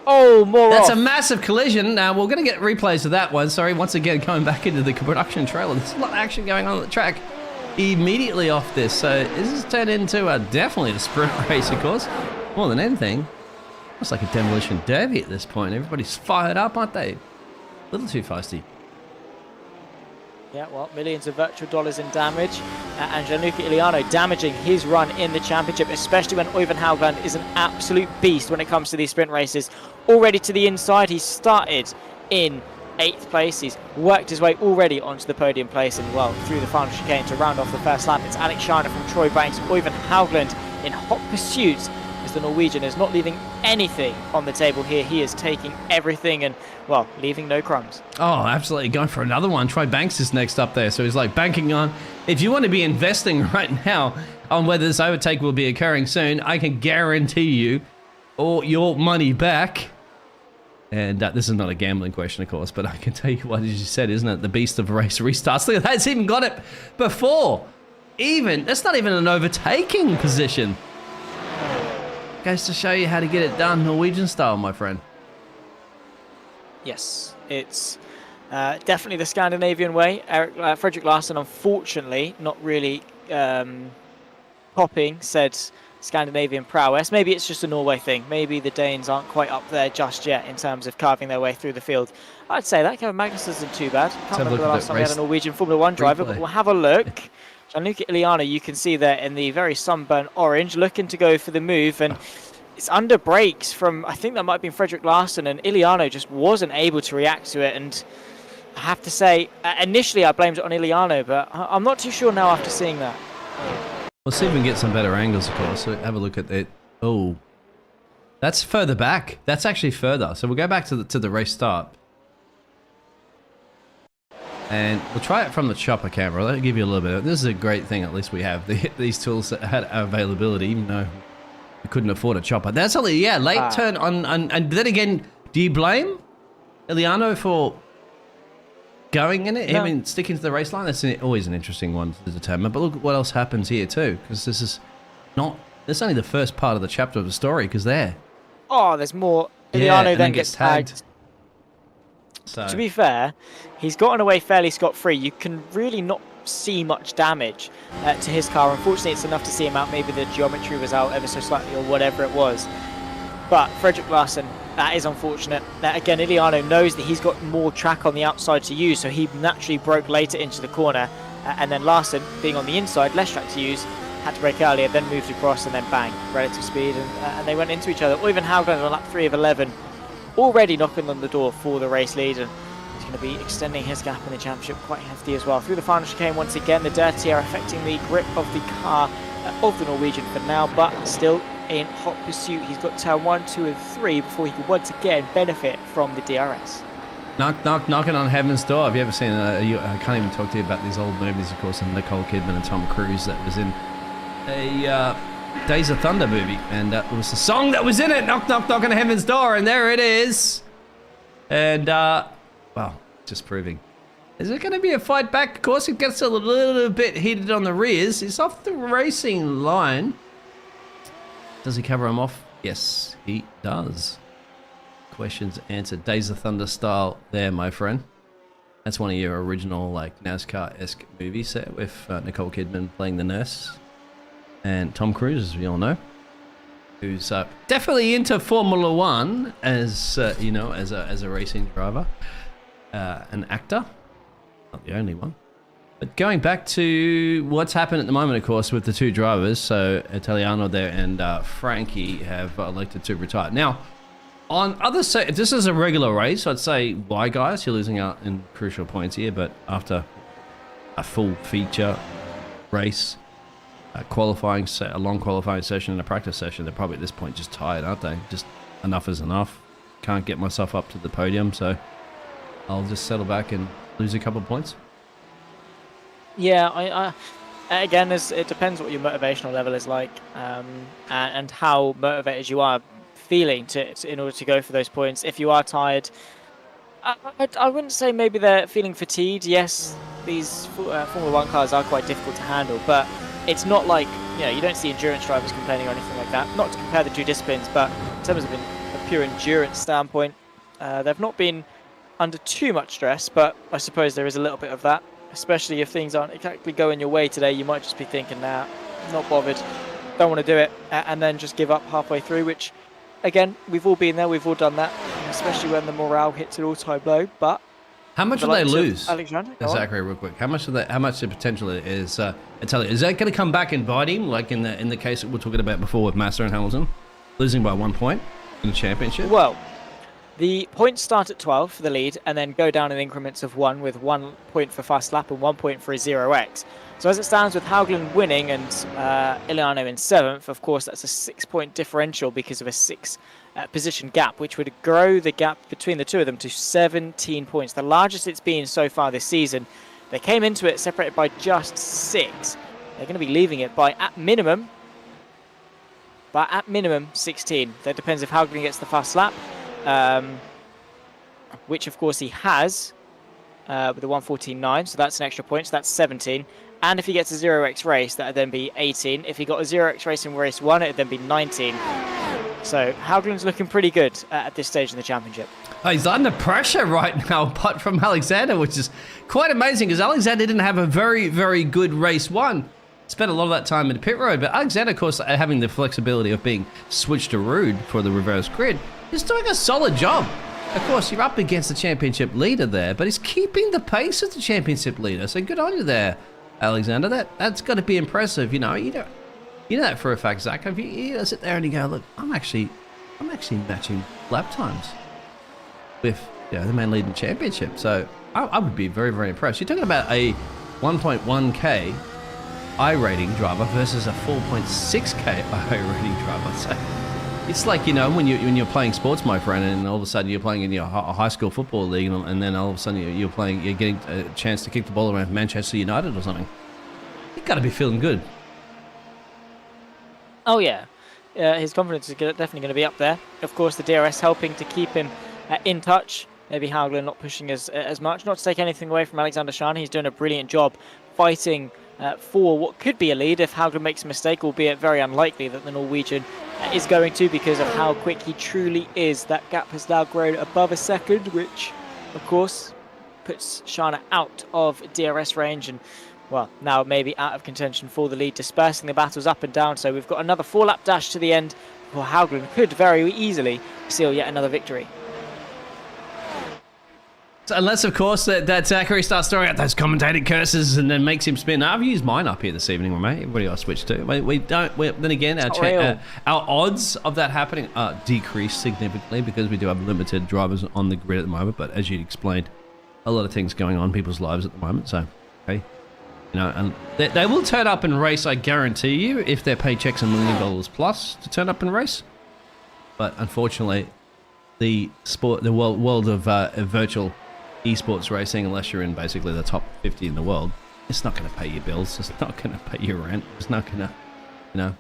[SPEAKER 4] Oh, more
[SPEAKER 5] That's
[SPEAKER 4] off.
[SPEAKER 5] a massive collision. Now, we're going to get replays of that one. Sorry, once again, coming back into the production trailer. There's a lot of action going on the track immediately off this. So this has turned into definitely a sprint race, of course. More than anything. It's like a demolition derby at this point. Everybody's fired up, aren't they? A little too feisty.
[SPEAKER 4] Yeah, well, millions of virtual dollars in damage. And Gianluca Iliano damaging his run in the championship, especially when Oyvind Haugland is an absolute beast when it comes to these sprint races. Already to the inside, he started in 8th place. He's worked his way already onto the podium place and, well, through the final chicane to round off the first lap. It's Alex Shiner from Troy Banks, Oyvind Haugland in hot pursuit as the Norwegian is not leaving anything on the table here. He is taking everything and, well, leaving no crumbs.
[SPEAKER 5] Oh, absolutely. Going for another one. Troy Banks is next up there. So he's like banking on, if you want to be investing right now on whether this overtake will be occurring soon, I can guarantee you all your money back. And this is not a gambling question, of course, but I can tell you what, as you said, isn't it? The beast of race restarts. Look at that. It's even got it before. That's not even an overtaking position. Goes to show you how to get it done Norwegian style, my friend.
[SPEAKER 4] Yes, it's definitely the Scandinavian way. Frederick Larson, unfortunately, not really popping, said Scandinavian prowess. Maybe it's just a Norway thing. Maybe the Danes aren't quite up there just yet in terms of carving their way through the field. I'd say that Kevin Magnus isn't too bad. Can't remember the last time we had a Norwegian Formula 1 driver, but we'll have a look. Gianluca Iliano, you can see there in the very sunburnt orange, looking to go for the move, and it's under brakes from, I think that might have been Frederick Larsen, and Iliano just wasn't able to react to it. And I have to say, initially I blamed it on Iliano, but I'm not too sure now after seeing that.
[SPEAKER 5] We'll see if we can get some better angles, of course. So have a look at it. Oh, that's further back. That's actually further. So we'll go back to the race start. And we'll try it from the chopper camera. That'll give you a little bit. This is a great thing, at least we have these tools that had availability, even though we couldn't afford a chopper. That's only, late turn on. And then again, do you blame Iliano for going in it?
[SPEAKER 4] No.
[SPEAKER 5] I mean, sticking to the race line? That's always an interesting one to determine. But look what else happens here too, because this is only the first part of the chapter of the story, because
[SPEAKER 4] there's more. Iliano then gets tagged.
[SPEAKER 5] So.
[SPEAKER 4] To be fair, he's gotten away fairly scot-free. You can really not see much damage to his car. Unfortunately, it's enough to see him out. Maybe the geometry was out ever so slightly or whatever it was. But Frederick Larsen, that is unfortunate. Again, Iliano knows that he's got more track on the outside to use, so he naturally broke later into the corner. And then Larsen, being on the inside, less track to use, had to brake earlier, then moved across, and then bang, relative speed. And they went into each other. Or even Haugeland on lap 3 of 11. Already knocking on the door for the race lead, and he's going to be extending his gap in the championship quite hefty as well. Through the final chicane once again, the dirty air affecting the grip of the car of the Norwegian for now, but still in hot pursuit. He's got turn 1, 2 and 3 before he can once again benefit from the DRS.
[SPEAKER 5] Knocking on heaven's door. Have you ever seen, I can't even talk to you about these old movies, of course, and Nicole Kidman and Tom Cruise that was in a Days of Thunder movie, and that was the song that was in it. Knock, knock, knock on heaven's door, and there it is. And well, just proving. Is it going to be a fight back? Of course, it gets a little bit heated on the rears. It's off the racing line. Does he cover him off? Yes, he does. Questions answered. Days of Thunder style there, my friend. That's one of your original like NASCAR-esque movies set with Nicole Kidman playing the nurse. And Tom Cruise, as we all know, who's definitely into Formula One as as a racing driver, an actor, not the only one. But going back to what's happened at the moment, of course, with the two drivers, so Italiano there and Frankie have elected to retire. Now, on other side, if this is a regular race, I'd say, why, guys? You're losing out in crucial points here, but after a full feature race. A long qualifying session and a practice session, they're probably at this point just tired, aren't they? Just enough is enough. Can't get myself up to the podium, so I'll just settle back and lose a couple of points.
[SPEAKER 4] Yeah, I again, it depends what your motivational level is like, and how motivated you are feeling in order to go for those points. If you are tired, I wouldn't say maybe they're feeling fatigued. Yes, these Formula 1 cars are quite difficult to handle, but it's not like, you don't see endurance drivers complaining or anything like that. Not to compare the two disciplines, but in terms of a pure endurance standpoint, they've not been under too much stress, but I suppose there is a little bit of that, especially if things aren't exactly going your way today. You might just be thinking, nah, not bothered, don't want to do it, and then just give up halfway through, which, again, we've all been there, we've all done that, especially when the morale hits an all-time low, but...
[SPEAKER 5] How much will they lose?
[SPEAKER 4] Alexander,
[SPEAKER 5] Zachary, real quick. How much the potential is Italia? Is that going to come back and bite him, like in the case that we're talking about before with Massa and Hamilton, losing by 1 point in the championship?
[SPEAKER 4] Well, the points start at 12 for the lead, and then go down in increments of 1, with 1 point for fast lap and 1 point for a 0x. So as it stands, with Haugeland winning and Iliano in 7th, of course, that's a 6-point differential because of a 6 position gap, which would grow the gap between the two of them to 17 points, the largest it's been so far this season. They came into it separated by just 6. They're going to be leaving it by at minimum 16. That depends if Haugeland gets the fast lap, which of course he has with the 1:14.9, so that's an extra point, so that's 17. And if he gets a 0x race, that would then be 18. If he got a 0x race in race 1, it would then be 19. So Haugeland's looking pretty good at this stage in the championship.
[SPEAKER 5] Oh, he's under pressure right now, but from Alexander, which is quite amazing because Alexander didn't have a very, very good race 1. spent a lot of that time in the pit road. But Alexander, of course, having the flexibility of being switched to Rude for the reverse grid, is doing a solid job. Of course, you're up against the championship leader there, but he's keeping the pace of the championship leader. So good on you there, Alexander. That's got to be impressive. You know that for a fact, Zach. If you sit there and you go, look, I'm actually matching lap times with the man leading the championship. So I would be very, very impressed. You're talking about a 1.1k I rating driver versus a 4.6k I rating driver. So it's like, when you're playing sports, my friend, and all of a sudden you're playing in your high school football league, and then all of a sudden you're getting a chance to kick the ball around Manchester United or something. You got to be feeling good.
[SPEAKER 4] Oh yeah, his confidence is definitely going to be up there. Of course, the DRS helping to keep him in touch. Maybe Haugland not pushing as much. Not to take anything away from Alexander Schane. He's doing a brilliant job fighting for what could be a lead if Haugland makes a mistake, albeit very unlikely that the Norwegian is going to, because of how quick he truly is. That gap has now grown above a second, which, of course, puts Schane out of DRS range and, well, now maybe out of contention for the lead, dispersing the battles up and down. So we've got another 4-lap dash to the end, where Haugland could very easily seal yet another victory.
[SPEAKER 5] Unless, of course, that Zachary starts throwing out those commentating curses and then makes him spin. I've used mine up here this evening, mate. Everybody else switched to. Then again, our odds of that happening are decreased significantly because we do have limited drivers on the grid at the moment. But as you explained, a lot of things going on in people's lives at the moment. So, okay. And they will turn up and race, I guarantee you, if their paychecks $1 million plus to turn up and race. But unfortunately, the world of virtual esports racing, unless you're in basically the top 50 in the world, it's not going to pay your bills. It's not going to pay your rent. It's not going to,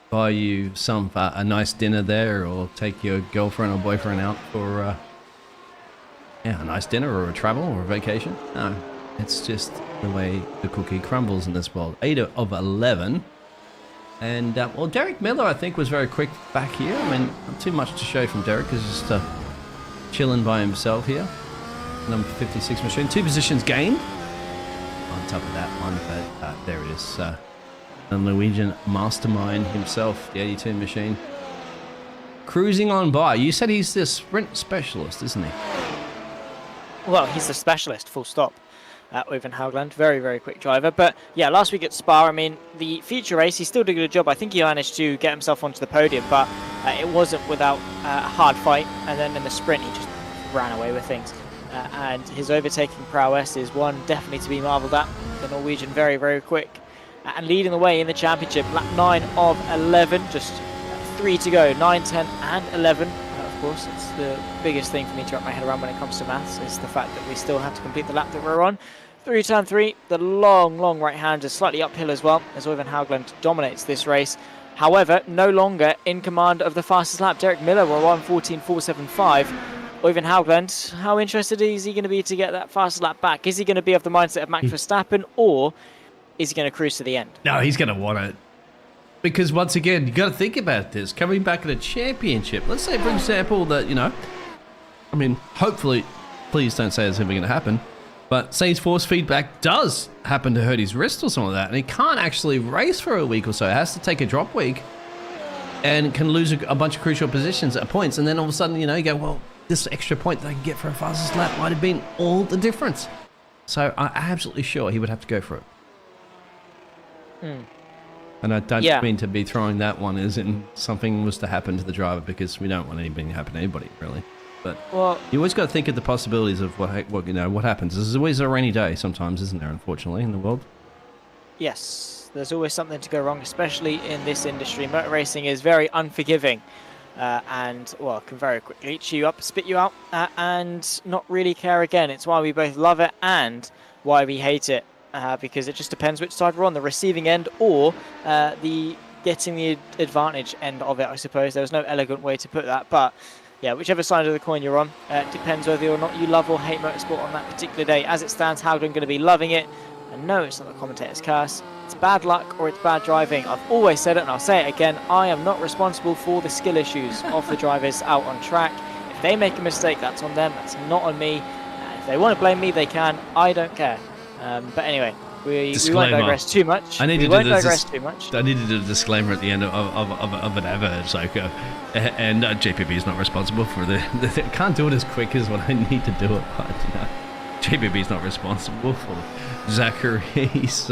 [SPEAKER 5] buy you a nice dinner there, or take your girlfriend or boyfriend out for a nice dinner or a travel or a vacation. No, it's just the way the cookie crumbles in this world. 8 of 11. And, Derek Miller, I think, was very quick back here. I mean, not too much to show from Derek, because he's just chilling by himself here. Number 56 machine. 2 positions gained on top of that one, but there it is. The Norwegian mastermind himself, the 82 machine, cruising on by. You said he's the sprint specialist, isn't he?
[SPEAKER 4] Well, he's the specialist, full stop. Oyvind Haugland, very, very quick driver. But yeah, last week at Spa, I mean, the feature race, he still did a good job. I think he managed to get himself onto the podium, but it wasn't without a hard fight. And then in the sprint, he just ran away with things. And his overtaking prowess is one definitely to be marvelled at. The Norwegian very, very quick. And leading the way in the championship, lap 9 of 11, just 3 to go, 9, 10 and 11. Of course, it's the biggest thing for me to wrap my head around when it comes to maths, is the fact that we still have to complete the lap that we're on. Through turn 3, the long right hand is slightly uphill as well, as Oyvind Haugland dominates this race. However, no longer in command of the fastest lap. Derek Miller were 1:14.475. Oyvind Haugland, how interested is he going to be to get that fastest lap back? Is he going to be of the mindset of Max Verstappen, or is he going to cruise to the end?
[SPEAKER 5] No, he's going to want it. Because once again, you got to think about this. Coming back at a championship, let's say, for example, that, I mean, hopefully, please don't say it's ever going to happen, but say his force feedback does happen to hurt his wrist or something like that, and he can't actually race for a week or so, has to take a drop week, and can lose a bunch of crucial positions at points, and then all of a sudden, you go, well, this extra point that I can get for a fastest lap might have been all the difference. So I'm absolutely sure he would have to go for it. And I don't mean to be throwing that one as in something was to happen to the driver, because we don't want anything to happen to anybody, really. But you always got to think of the possibilities of what happens. There's always a rainy day sometimes, isn't there, unfortunately, in the world?
[SPEAKER 4] Yes, there's always something to go wrong, especially in this industry. Motor racing is very unforgiving. And can very quickly chew you up, spit you out, and not really care again. It's why we both love it and why we hate it, because it just depends which side we're on, the receiving end or the getting the advantage end of it, I suppose. There's no elegant way to put that, but yeah, whichever side of the coin you're on, it depends whether or not you love or hate motorsport on that particular day. As it stands, Haugland going to be loving it. And no, it's not the commentator's curse. It's bad luck or it's bad driving. I've always said it, and I'll say it again. I am not responsible for the skill issues of the drivers out on track. If they make a mistake, that's on them. That's not on me. If they want to blame me, they can. I don't care. But anyway, We won't digress too much.
[SPEAKER 3] I need
[SPEAKER 4] we
[SPEAKER 3] to
[SPEAKER 4] won't
[SPEAKER 3] do this.
[SPEAKER 4] digress too much.
[SPEAKER 3] I need to do a disclaimer at the end of an advert. It's like, and JPB is not responsible for the I can't do it as quick as what I need to do it, but JPB is not responsible for Zachary's.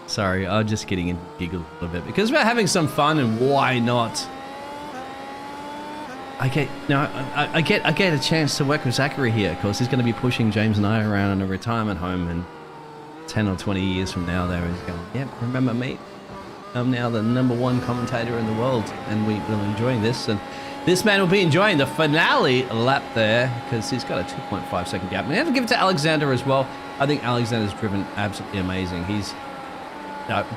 [SPEAKER 3] Sorry, I'm just getting in giggle a little bit because we're having some fun, and why not? I get a chance to work with Zachary here. Of course, he's going to be pushing James and I around in a retirement home, and 10 or 20 years from now, there he's going, yep, remember me? I'm now the #1 commentator in the world, and we're enjoying this. And this man will be enjoying the finale lap there because he's got a 2.5 second gap. And I have to give it to Alexander as well. I think Alexander's driven absolutely amazing. He's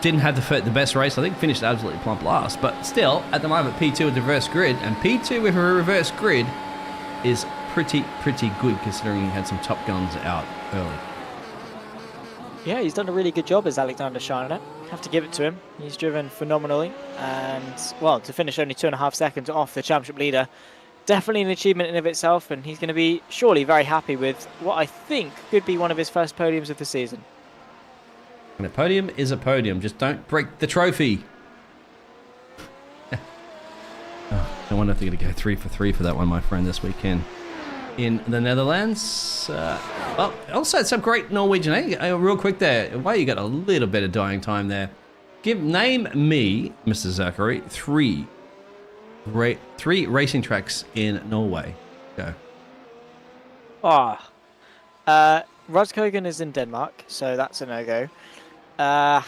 [SPEAKER 3] didn't have the best race. I think finished absolutely plump last, but still, at the moment, P2 with the reverse grid, and P2 with a reverse grid is pretty good considering he had some Top Guns out early.
[SPEAKER 4] Yeah, he's done a really good job as Alexander Sharner. Have to give it to him. He's driven phenomenally, and well, to finish only 2.5 seconds off the championship leader, definitely an achievement in of itself, and he's going to be surely very happy with what I think could be one of his first podiums of the season.
[SPEAKER 3] And a podium is a podium. Just don't break the trophy. I wonder if they're going to go 3 for 3 for that one, my friend, this weekend in the Netherlands. Well, also had some great Norwegian. Real quick there, why you got a little bit of dying time there? Name me, Mr. Zachary, three racing tracks in Norway. Go.
[SPEAKER 4] Rudskogen is in Denmark, so that's a no-go. I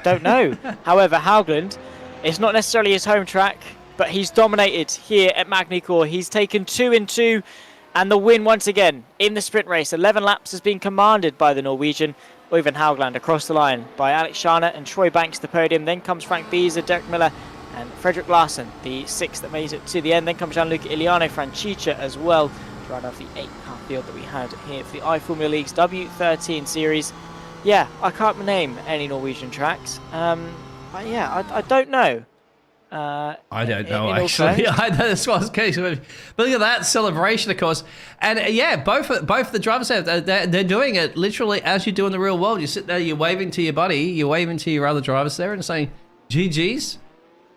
[SPEAKER 4] don't know. However, Haugland, it's not necessarily his home track, but he's dominated here at Magny-Cours. He's taken 2 in 2, and the win once again in the sprint race. 11 laps has been commanded by the Norwegian Øyvind Haugland across the line by Alex Sharner and Troy Banks to the podium. Then comes Frank Beezer, Derek Miller, and Frederick Larsen, the 6th that made it to the end. Then comes Gianluca Iliano Francica as well, to round off the 8-car field that we had here for the iFormula League's W13 series. Yeah, I can't name any Norwegian tracks. I don't know.
[SPEAKER 3] I don't know, actually. That's what's the case. But look at that celebration, of course. And yeah, both the drivers have, they're doing it literally as you do in the real world. You sit there, you're waving to your buddy, you're waving to your other drivers there and saying, GG's.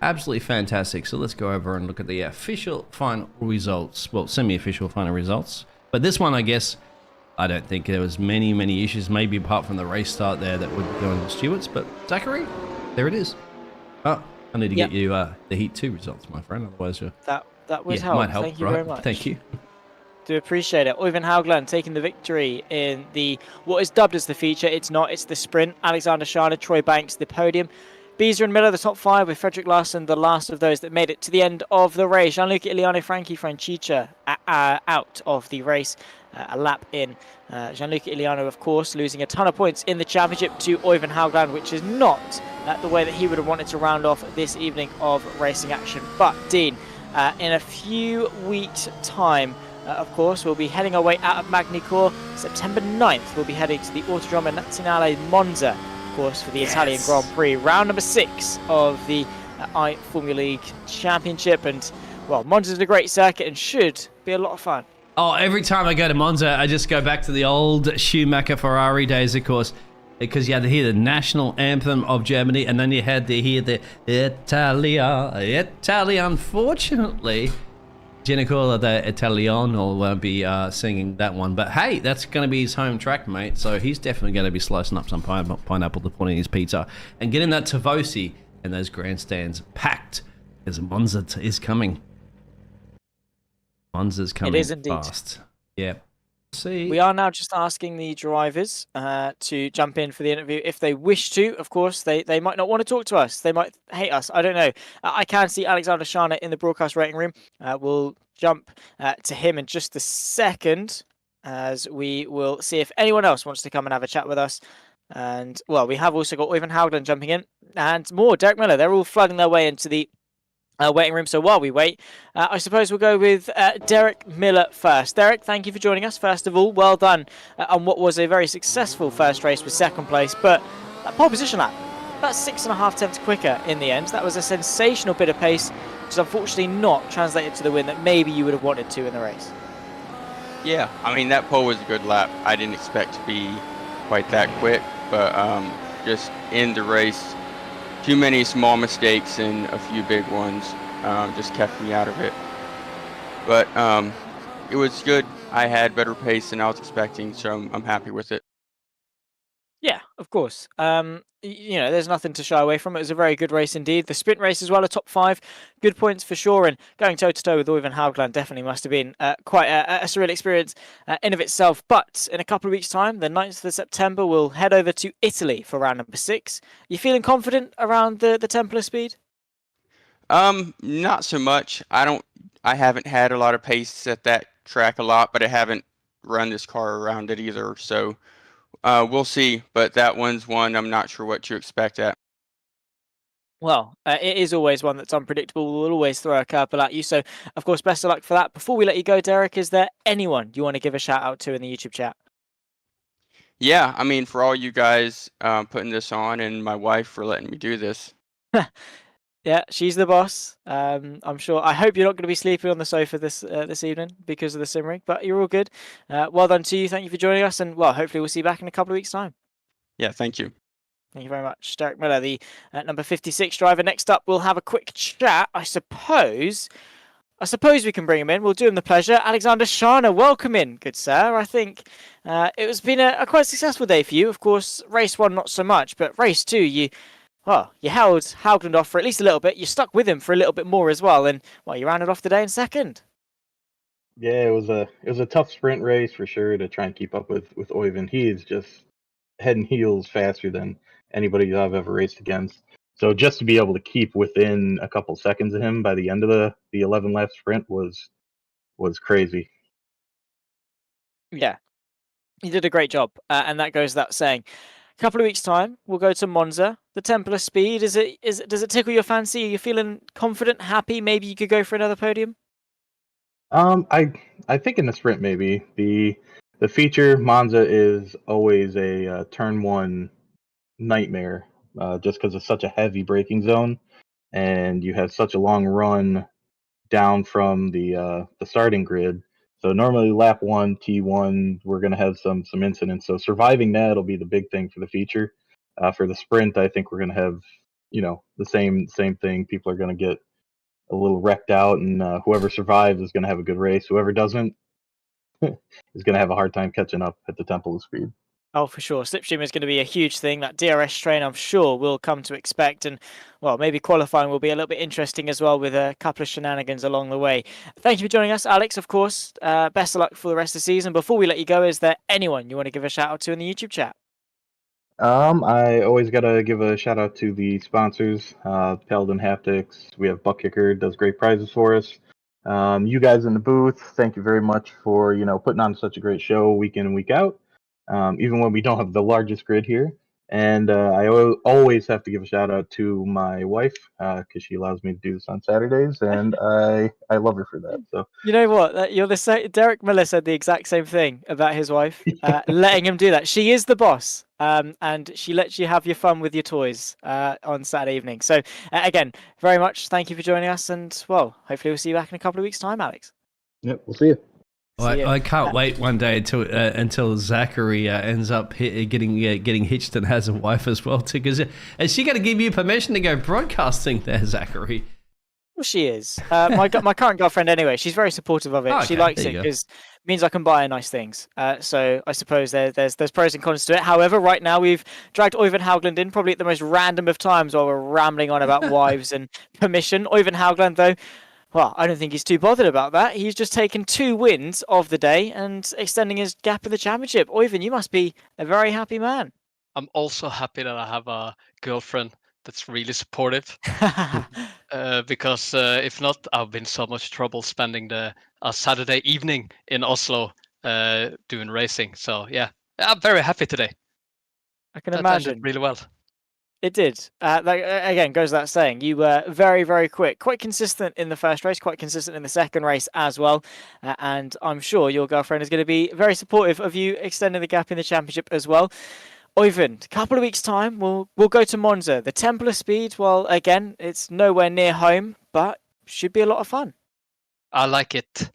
[SPEAKER 3] Absolutely fantastic. So let's go over and look at the official final results. Well, semi-official final results. But this one, I guess, I don't think there was many issues, maybe apart from the race start there that would go on the stewards. But Zachary, there it is. Oh, I need to get you the Heat 2 results, my friend. Otherwise,
[SPEAKER 4] that would help.
[SPEAKER 3] Might help.
[SPEAKER 4] Thank you very much.
[SPEAKER 3] Thank you.
[SPEAKER 4] Do appreciate it. Øyvind Haugland taking the victory in the what is dubbed as the feature. It's not. It's the sprint. Alexander Sharner, Troy Banks, the podium. Beezer and Miller, the top 5, with Frederick Larsen, the last of those that made it to the end of the race. Gianluca Iliano, Frankie Francica out of the race, a lap in. Gianluca Iliano, of course, losing a ton of points in the championship to Øyvind Haugland, which is not the way that he would have wanted to round off this evening of racing action. But, Dean, in a few weeks' time, of course, we'll be heading our way out of Magny-Cours. September 9th, we'll be heading to the Autodromo Nazionale Monza, of course, for the Italian Grand Prix, round number 6 of the iFormula League Championship. And well, Monza's a great circuit and should be a lot of fun.
[SPEAKER 3] Oh, every time I go to Monza, I just go back to the old Schumacher Ferrari days, of course, because you had to hear the national anthem of Germany, and then you had to hear the Italia. Unfortunately, Giannicola the Italiano won't be singing that one. But hey, that's going to be his home track, mate. So he's definitely going to be slicing up some pineapple to put in his pizza and getting that Tifosi and those grandstands packed, as Monza is coming. Monza's coming.
[SPEAKER 4] It is indeed
[SPEAKER 3] fast. Yeah. See.
[SPEAKER 4] We are now just asking the drivers to jump in for the interview if they wish to. Of course, they might not want to talk to us. They might hate us. I don't know. I can see Alexander Sharner in the broadcast rating room. We'll jump to him in just a second as we will see if anyone else wants to come and have a chat with us. And, well, we have also got Øyvind Haugland jumping in and more. Derek Miller, they're all flooding their way into the waiting room. So while we wait, I suppose we'll go with Derek Miller first. Derek, thank you for joining us. First of all, well done on what was a very successful first race with second place. But that pole position lap, that's 6.5 tenths quicker in the end. That was a sensational bit of pace, which is unfortunately not translated to the win that maybe you would have wanted to in the race.
[SPEAKER 6] Yeah, I mean, that pole was a good lap. I didn't expect to be quite that quick, but just in the race, too many small mistakes and a few big ones just kept me out of it. But it was good. I had better pace than I was expecting, so I'm happy with it.
[SPEAKER 4] Yeah, of course. There's nothing to shy away from. It was a very good race indeed. The sprint race as well, a top 5. Good points for sure. And going toe-to-toe with Oyvind Haugland definitely must have been quite a surreal experience in of itself. But in a couple of weeks' time, the 9th of September, we'll head over to Italy for round number 6. You feeling confident around the Templar speed?
[SPEAKER 6] Not so much. I haven't had a lot of pace at that track a lot, but I haven't run this car around it either, so we'll see. But that one's one I'm not sure what to expect at.
[SPEAKER 4] Well, it is always one that's unpredictable. We'll always throw a curveball at you. So, of course, best of luck for that. Before we let you go, Derek, is there anyone you want to give a shout out to in the YouTube chat?
[SPEAKER 6] Yeah, I mean, for all you guys putting this on, and my wife for letting me do this.
[SPEAKER 4] Yeah, she's the boss. I'm sure. I hope you're not going to be sleeping on the sofa this evening because of the sim rig, but you're all good. Well done to you. Thank you for joining us, and well, hopefully we'll see you back in a couple of weeks' time.
[SPEAKER 6] Yeah, thank you.
[SPEAKER 4] Thank you very much, Derek Miller, the number 56 driver. Next up, we'll have a quick chat. I suppose we can bring him in. We'll do him the pleasure. Alexander Shana, welcome in, good sir. I think it has been a quite successful day for you. Of course, race 1 not so much, but race 2 you held Haugland off for at least a little bit. You stuck with him for a little bit more as well, and you rounded off the day in second.
[SPEAKER 7] Yeah, it was a tough sprint race for sure to try and keep up with Oyvind. He is just head and heels faster than anybody I've ever raced against. So just to be able to keep within a couple seconds of him by the end of the 11 lap sprint was crazy.
[SPEAKER 4] Yeah, you did a great job, and that goes without saying. A couple of weeks' time, we'll go to Monza. The Templar Speed, does it tickle your fancy? Are you feeling confident, happy? Maybe you could go for another podium?
[SPEAKER 7] I think in the sprint maybe the feature Monza is always a turn 1 nightmare, just because it's such a heavy braking zone, and you have such a long run down from the starting grid. So normally lap 1, T1, we're going to have some incidents. So surviving that will be the big thing for the feature. For the sprint, I think we're going to have, the same thing. People are going to get a little wrecked out, and whoever survives is going to have a good race. Whoever doesn't is going to have a hard time catching up at the temple of speed.
[SPEAKER 4] Oh, for sure. Slipstream is going to be a huge thing. That DRS train, I'm sure, we'll come to expect. And, well, maybe qualifying will be a little bit interesting as well with a couple of shenanigans along the way. Thank you for joining us, Alex, of course. Best of luck for the rest of the season. Before we let you go, is there anyone you want to give a shout out to in the YouTube chat?
[SPEAKER 7] I always got to give a shout out to the sponsors, Paladin Haptics. We have Buck Kicker, does great prizes for us. You guys in the booth, thank you very much for, putting on such a great show week in and week out. Even when we don't have the largest grid here. And I always have to give a shout out to my wife because she allows me to do this on Saturdays, and I love her for that. So
[SPEAKER 4] you know what? You're the same. Derek Miller said the exact same thing about his wife, letting him do that. She is the boss, and she lets you have your fun with your toys on Saturday evening. So again, very much thank you for joining us, and well, hopefully we'll see you back in a couple of weeks' time, Alex.
[SPEAKER 7] Yep, we'll see you.
[SPEAKER 5] I can't wait one day until Zachary ends up getting hitched and has a wife as well too. Because is she going to give you permission to go broadcasting there, Zachary?
[SPEAKER 4] Well, she is. My current girlfriend anyway. She's very supportive of it.
[SPEAKER 5] Okay,
[SPEAKER 4] she likes it because it means I can buy her nice things. So I suppose there's pros and cons to it. However, right now we've dragged Oyvind Haugland in probably at the most random of times while we're rambling on about wives and permission. Oyvind Haugland though. Well, I don't think he's too bothered about that. He's just taken 2 wins of the day and extending his gap in the championship. Oyvind, you must be a very happy man.
[SPEAKER 8] I'm also happy that I have a girlfriend that's really supportive. Because if not, I've been so much trouble spending a Saturday evening in Oslo doing racing. So yeah, I'm very happy today.
[SPEAKER 4] I can
[SPEAKER 8] That
[SPEAKER 4] imagine.
[SPEAKER 8] ended really well.
[SPEAKER 4] It did. Again, goes without saying. You were very, very quick. Quite consistent in the first race, quite consistent in the second race as well. And I'm sure your girlfriend is going to be very supportive of you extending the gap in the championship as well. Oyvind, a couple of weeks' time, we'll go to Monza. The Templar Speed, well, again, it's nowhere near home, but should be a lot of fun.
[SPEAKER 8] I like it.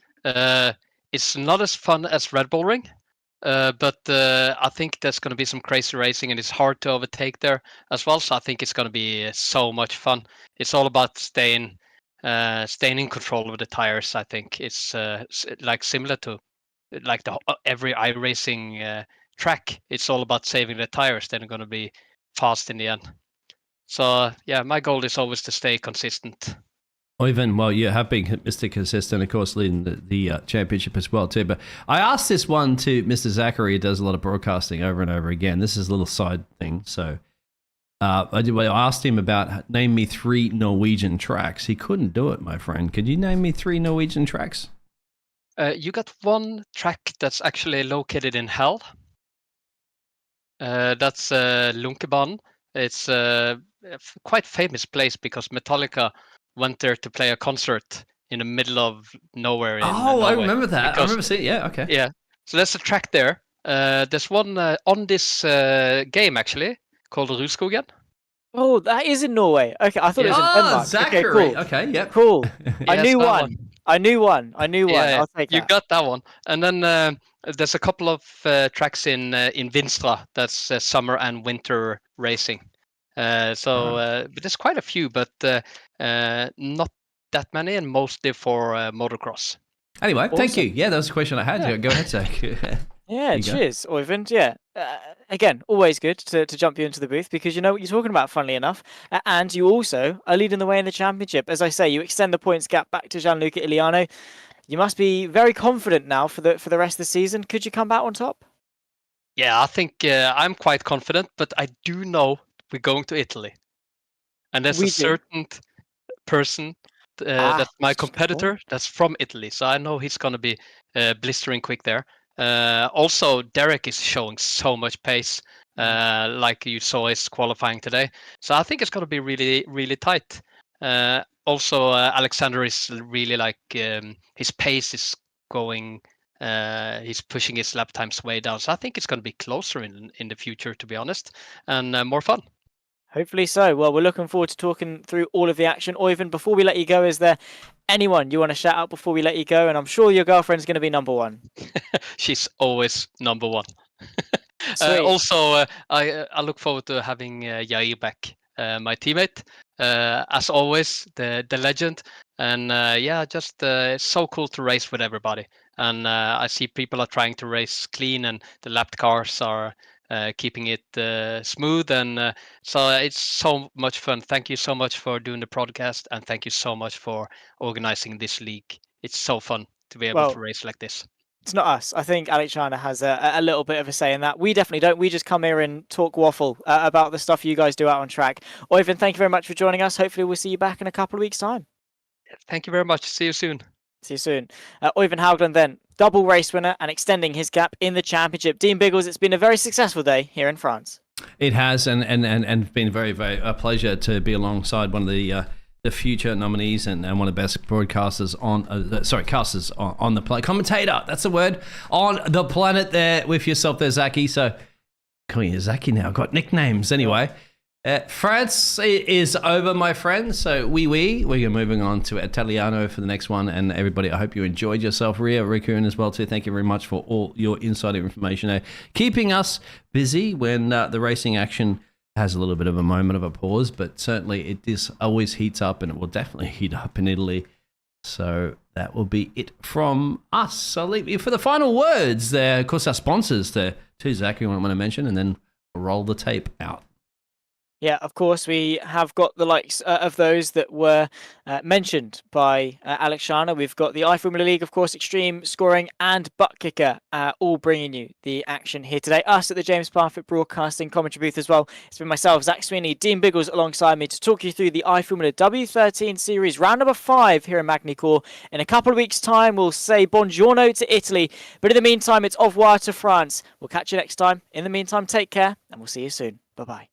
[SPEAKER 8] It's not as fun as Red Bull Ring, But I think there's going to be some crazy racing, and it's hard to overtake there as well. So I think it's going to be so much fun. It's all about staying in control of the tires. I think it's like similar to like every iRacing track. It's all about saving the tires. They're going to be fast in the end. So yeah, my goal is always to stay consistent.
[SPEAKER 3] Oivind, well, you have been Mr. Consistent, of course, leading the championship as well, too. But I asked this one to Mr. Zachary, who does a lot of broadcasting over and over again. This is a little side thing. So I asked him about, name me 3 Norwegian tracks. He couldn't do it, my friend. Could you name me 3 Norwegian tracks?
[SPEAKER 8] You got one track that's actually located in Hell. That's Lunkebanen. It's a quite famous place because Metallica went there to play a concert in the middle of nowhere in Norway.
[SPEAKER 3] I remember that. I remember seeing it. Yeah, okay.
[SPEAKER 8] Yeah, so there's a track there. There's one on this game, actually, called Rudskogen.
[SPEAKER 4] Oh, that is in Norway. Okay, I thought it was in Denmark.
[SPEAKER 3] Zachary.
[SPEAKER 4] Okay, cool.
[SPEAKER 3] Okay, yeah.
[SPEAKER 4] Cool. I
[SPEAKER 8] Yes,
[SPEAKER 4] knew
[SPEAKER 8] that
[SPEAKER 4] one.
[SPEAKER 8] one.
[SPEAKER 4] I knew one.
[SPEAKER 8] Yeah,
[SPEAKER 4] I'll take
[SPEAKER 8] you
[SPEAKER 4] that.
[SPEAKER 8] got that one. And then there's a couple of tracks in Vinstra. That's summer and winter racing. But there's quite a few, but not that many, and mostly for motocross.
[SPEAKER 3] Anyway,
[SPEAKER 4] Awesome.
[SPEAKER 3] thank you. Yeah, that was a question I had.
[SPEAKER 4] Yeah.
[SPEAKER 3] Go ahead, Zach.
[SPEAKER 4] Yeah,
[SPEAKER 3] you go.
[SPEAKER 4] cheers, Oivind. Yeah, again, always good to jump you into the booth because you know what you're talking about, funnily enough. And you also are leading the way in the championship. As I say, you extend the points gap back to Gianluca Iliano. You must be very confident now for the rest of the season. Could you come back on top?
[SPEAKER 8] Yeah, I think I'm quite confident, but I do know we're going to Italy. And there's a certain person that's my competitor that's from Italy. So I know he's going to be blistering quick there. Also, Derek is showing so much pace, like you saw his qualifying today. So I think it's going to be really, really tight. Also, Alexander is really like his pace is going. He's pushing his lap times way down. So I think it's going to be closer in the future, to be honest, and more fun.
[SPEAKER 4] Hopefully so. Well, we're looking forward to talking through all of the action. Oivind, before we let you go, is there anyone you want to shout out before we let you go? And I'm sure your girlfriend's going to be number one.
[SPEAKER 8] She's always number one.
[SPEAKER 4] Also,
[SPEAKER 8] I look forward to having Yair back, my teammate. As always, the legend. And just it's so cool to race with everybody. And I see people are trying to race clean, and the lapped cars are keeping it smooth. And so it's so much fun. Thank you so much for doing the podcast, and thank you so much for organizing this league. It's so fun to be able to race like this.
[SPEAKER 4] It's not us. I think Alexander has a little bit of a say in that. We definitely don't. We just come here and talk waffle about the stuff you guys do out on track. Oivind, thank you very much for joining us. Hopefully we'll see you back in a couple of weeks' time.
[SPEAKER 8] Thank you very much. See you soon.
[SPEAKER 4] See you soon. Oivind Haugland then, double race winner and extending his gap in the championship. Dean Biggles, it's been a very successful day here in France.
[SPEAKER 3] It has, and been very, very a pleasure to be alongside one of the future nominees and one of the best broadcasters casters on the planet. Commentator, that's the word, on the planet there with yourself there, Zaki. So, calling you Zaki now. I've got nicknames anyway. France is over, my friends. So we're moving on to Italiano for the next one. And everybody, I hope you enjoyed yourself. Ria Rikun as well too. Thank you very much for all your insider information there, keeping us busy when the racing action has a little bit of a moment of a pause. But certainly it always heats up, and it will definitely heat up in Italy. So that will be it from us. I'll leave you for the final words there. Of course, our sponsors there too, Zach, you want to mention, and then roll the tape out.
[SPEAKER 4] Yeah, of course, we have got the likes of those that were mentioned by Alexander. We've got the iFormula League, of course, Extreme Scoring and Butt Kicker, all bringing you the action here today. Us at the James Parfitt Broadcasting commentary booth as well. It's been myself, Zach Sweeney, Dean Biggles alongside me to talk you through the iFormula W13 series, round number 5 here in Magny-Cours. In a couple of weeks' time, we'll say buongiorno to Italy. But in the meantime, it's au revoir to France. We'll catch you next time. In the meantime, take care, and we'll see you soon. Bye-bye.